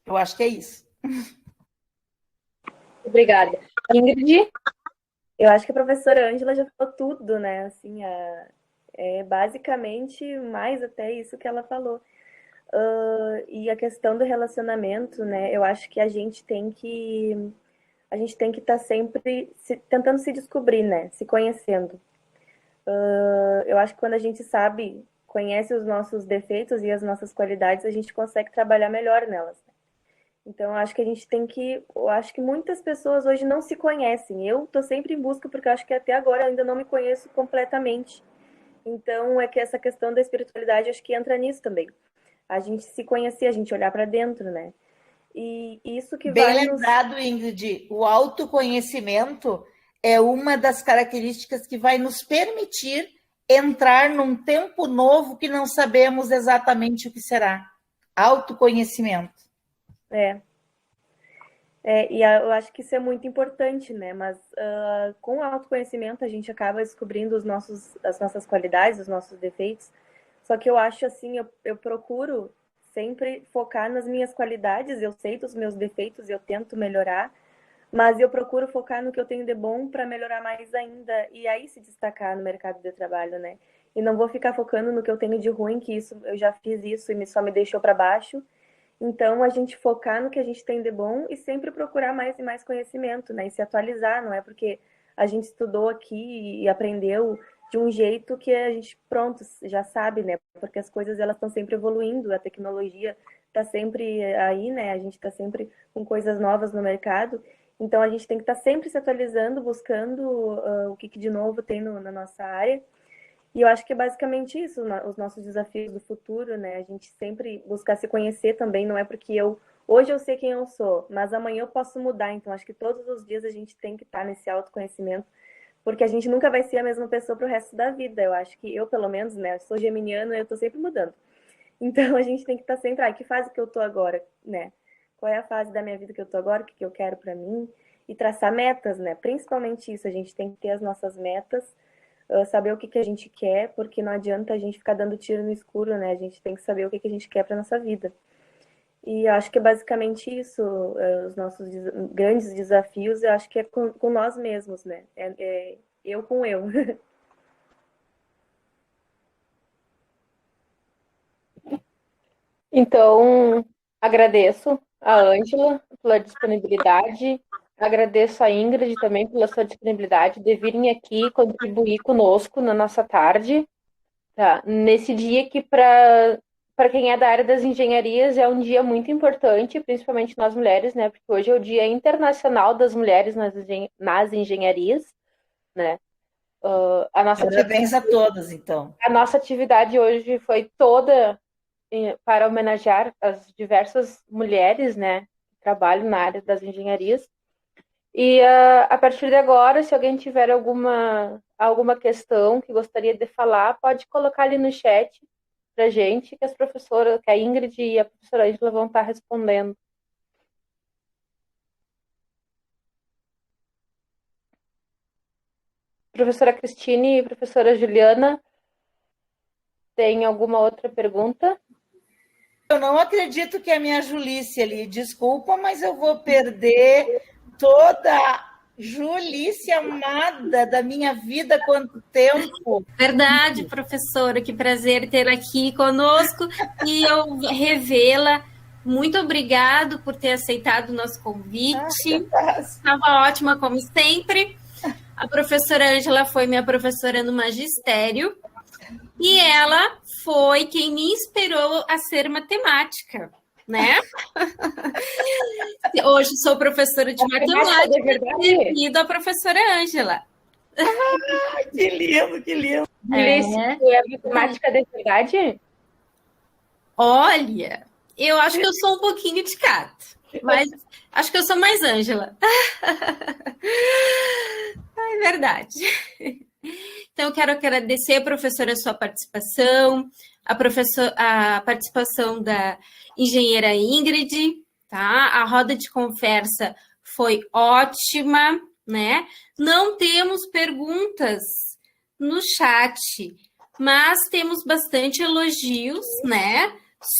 Speaker 2: Eu acho que é isso.
Speaker 1: Obrigada. Ingrid?
Speaker 3: Eu acho que a professora Ângela já falou tudo, né? Assim, é basicamente mais até isso que ela falou. E a questão do relacionamento, né? Eu acho que a gente tem que estar sempre tentando se descobrir, né? Se conhecendo. Eu acho que quando a gente sabe conhece os nossos defeitos e as nossas qualidades, a gente consegue trabalhar melhor nelas. Então, eu acho que muitas pessoas hoje não se conhecem. Eu estou sempre em busca, porque eu acho que até agora eu ainda não me conheço completamente. Então, é que essa questão da espiritualidade, acho que entra nisso também. A gente se conhecer, a gente olhar para dentro, né? E isso que
Speaker 2: Bem
Speaker 3: vai
Speaker 2: lembrado, Ingrid, o autoconhecimento é uma das características que vai nos permitir entrar num tempo novo que não sabemos exatamente o que será. Autoconhecimento.
Speaker 3: Eu acho que isso é muito importante, né? Mas com o autoconhecimento a gente acaba descobrindo as nossas qualidades, os nossos defeitos. Só que eu acho assim, eu procuro sempre focar nas minhas qualidades, eu sei dos meus defeitos, eu tento melhorar, mas eu procuro focar no que eu tenho de bom para melhorar mais ainda e aí se destacar no mercado de trabalho, né? E não vou ficar focando no que eu tenho de ruim, que isso eu já fiz isso e só me deixou para baixo. Então, a gente focar no que a gente tem de bom e sempre procurar mais e mais conhecimento, né? E se atualizar, não é porque a gente estudou aqui e aprendeu de um jeito que a gente, pronto, já sabe, né? Porque as coisas, elas estão sempre evoluindo, a tecnologia está sempre aí, né? A gente está sempre com coisas novas no mercado. Então, a gente tem que estar sempre se atualizando, buscando o que de novo tem na nossa área. E eu acho que é basicamente isso, os nossos desafios do futuro, né? A gente sempre buscar se conhecer também, não é porque hoje eu sei quem eu sou, mas amanhã eu posso mudar. Então, acho que todos os dias a gente tem que estar nesse autoconhecimento, porque a gente nunca vai ser a mesma pessoa pro resto da vida. Eu acho que eu, pelo menos, né? Eu sou geminiana, eu tô sempre mudando. Então, a gente tem que estar sempre, que fase que eu tô agora, né? Qual é a fase da minha vida que eu tô agora, o que eu quero para mim? E traçar metas, né? Principalmente isso, a gente tem que ter as nossas metas, saber o que a gente quer, porque não adianta a gente ficar dando tiro no escuro, né? A gente tem que saber o que a gente quer para nossa vida. E eu acho que é basicamente isso, os nossos grandes desafios, eu acho que é com nós mesmos, né? Eu com eu.
Speaker 1: Então, agradeço a Ângela pela disponibilidade, agradeço a Ingrid também pela sua disponibilidade de virem aqui contribuir conosco na nossa tarde, tá? Nesse dia que para quem é da área das engenharias é um dia muito importante, principalmente nós mulheres, né? Porque hoje é o Dia Internacional das Mulheres nas engenharias, né?
Speaker 2: Parabéns a todas, então.
Speaker 1: A nossa atividade hoje foi toda para homenagear as diversas mulheres, né, que trabalham na área das engenharias. E a partir de agora, se alguém tiver alguma questão que gostaria de falar, pode colocar ali no chat para gente, que as professoras, que a Ingrid e a professora Ângela vão estar respondendo. Professora Cristine e professora Juliana, tem alguma outra pergunta?
Speaker 2: Eu não acredito que é a minha Julice ali, desculpa, mas eu vou perder toda a Julice amada da minha vida, quanto tempo.
Speaker 4: Verdade, professora, que prazer tê-la aqui conosco e eu revê-la. Muito obrigado por ter aceitado o nosso convite. Estava ótima, como sempre. A professora Ângela foi minha professora no magistério e ela foi quem me inspirou a ser matemática, né? Hoje sou professora de matemática devido à professora Ângela.
Speaker 2: Que lindo, que lindo.
Speaker 1: É matemática de verdade?
Speaker 4: Olha, eu acho que eu sou um pouquinho de cada, mas acho que eu sou mais Ângela. É verdade. Então, eu quero agradecer, professora, a sua participação, a participação da engenheira Ingrid, tá? A roda de conversa foi ótima, né? Não temos perguntas no chat, mas temos bastante elogios, né?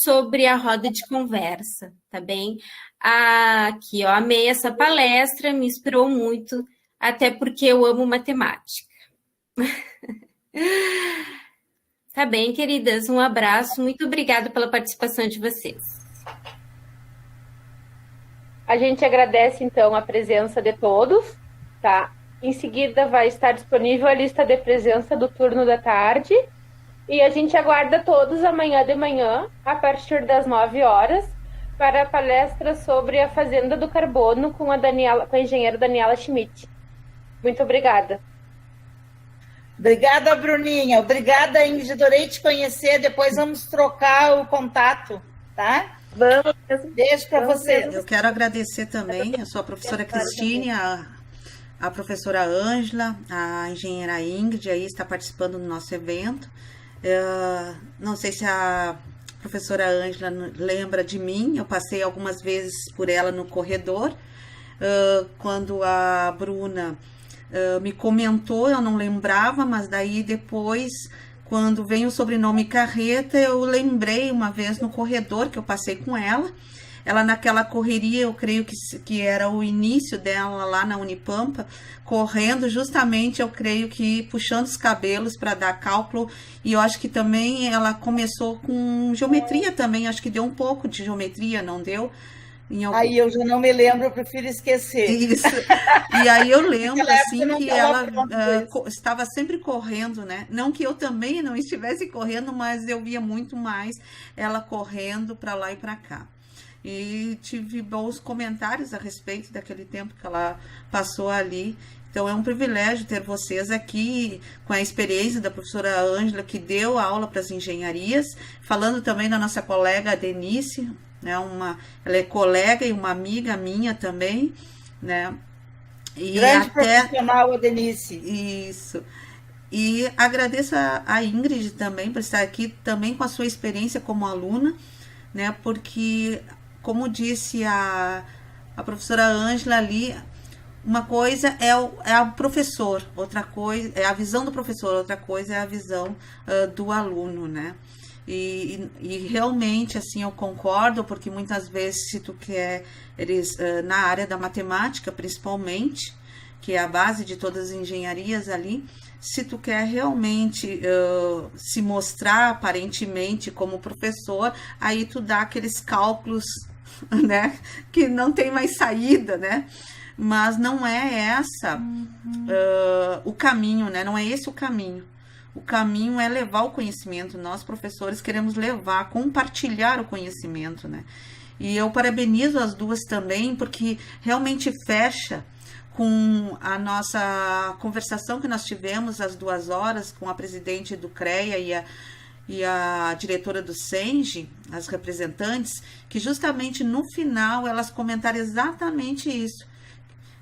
Speaker 4: Sobre a roda de conversa, tá bem? Aqui, ó, amei essa palestra, me inspirou muito, até porque eu amo matemática. Tá bem, queridas, um abraço, muito obrigada pela participação de vocês.
Speaker 1: A gente agradece, então, a presença de todos, tá? Em seguida vai estar disponível a lista de presença do turno da tarde E a gente aguarda todos amanhã de manhã, a partir das 9 horas, para a palestra sobre a Fazenda do Carbono com a engenheira Daniela Schmidt. Muito obrigada.
Speaker 2: Obrigada, Bruninha. Obrigada, Ingrid. Adorei te conhecer. Depois vamos trocar o contato, tá?
Speaker 3: Vamos.
Speaker 2: Beijo para você.
Speaker 5: Eu quero agradecer também. Eu sou a professora Cristine, a professora Ângela, a engenheira Ingrid aí está participando do nosso evento. Não sei se a professora Ângela lembra de mim, eu passei algumas vezes por ela no corredor. Quando a Bruna me comentou, eu não lembrava, mas daí depois, quando vem o sobrenome Carreta, eu lembrei uma vez no corredor que eu passei com ela. Ela naquela correria, eu creio que era o início dela lá na Unipampa, correndo justamente, eu creio que puxando os cabelos para dar cálculo, e eu acho que também ela começou com geometria também, acho que deu um pouco de geometria, não deu?
Speaker 2: Aí eu já não me lembro, eu prefiro esquecer.
Speaker 5: Isso. E aí eu lembro assim que ela estava sempre correndo, né? Não que eu também não estivesse correndo, mas eu via muito mais ela correndo para lá e para cá. E tive bons comentários a respeito daquele tempo que ela passou ali. Então é um privilégio ter vocês aqui com a experiência da professora Ângela, que deu aula para as engenharias, falando também da nossa colega Denise, né? Ela é colega e uma amiga minha também, né? E
Speaker 2: grande profissional, a Denise.
Speaker 5: Isso. E agradeço a Ingrid também por estar aqui, também com a sua experiência como aluna, né? Porque, como disse a professora Ângela ali, uma coisa é o professor, outra coisa é a visão do professor, outra coisa é a visão do aluno, né? E realmente, assim, eu concordo, porque muitas vezes, se tu quer, eles, na área da matemática, principalmente, que é a base de todas as engenharias ali, se tu quer realmente se mostrar aparentemente como professor, aí tu dá aqueles cálculos, né, que não tem mais saída, né? Mas não é essa o caminho, né? Não é esse o caminho. O caminho é levar o conhecimento. Nós, professores, queremos levar, compartilhar o conhecimento, né? E eu parabenizo as duas também, porque realmente fecha com a nossa conversação que nós tivemos às 2 horas com a presidente do CREA e a diretora do SENGE, as representantes, que justamente no final elas comentaram exatamente isso,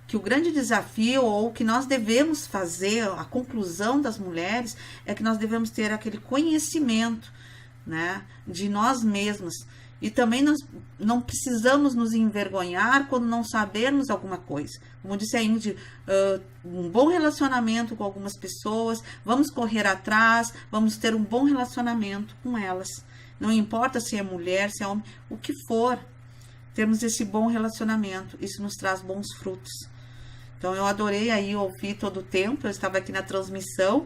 Speaker 5: que o grande desafio, ou o que nós devemos fazer, a conclusão das mulheres, é que nós devemos ter aquele conhecimento, né, de nós mesmas. E também nós não precisamos nos envergonhar quando não sabermos alguma coisa. Como disse a Ingrid, um bom relacionamento com algumas pessoas, vamos correr atrás, vamos ter um bom relacionamento com elas. Não importa se é mulher, se é homem, o que for, temos esse bom relacionamento, isso nos traz bons frutos. Então, eu adorei aí ouvir todo o tempo, eu estava aqui na transmissão,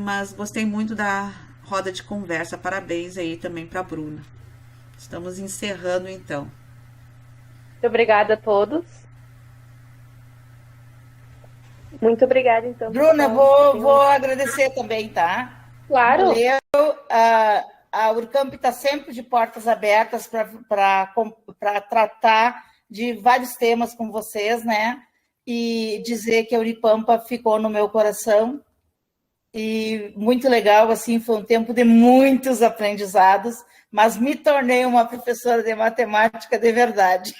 Speaker 5: mas gostei muito da roda de conversa. Parabéns aí também para a Bruna. Estamos encerrando, então.
Speaker 1: Muito obrigada a todos.
Speaker 3: Muito obrigada, então.
Speaker 2: Bruna, vou agradecer também, tá?
Speaker 1: Claro.
Speaker 2: A Urcamp está sempre de portas abertas para tratar de vários temas com vocês, né? E dizer que a Unipampa ficou no meu coração. E muito legal, assim, foi um tempo de muitos aprendizados, mas me tornei uma professora de matemática de verdade.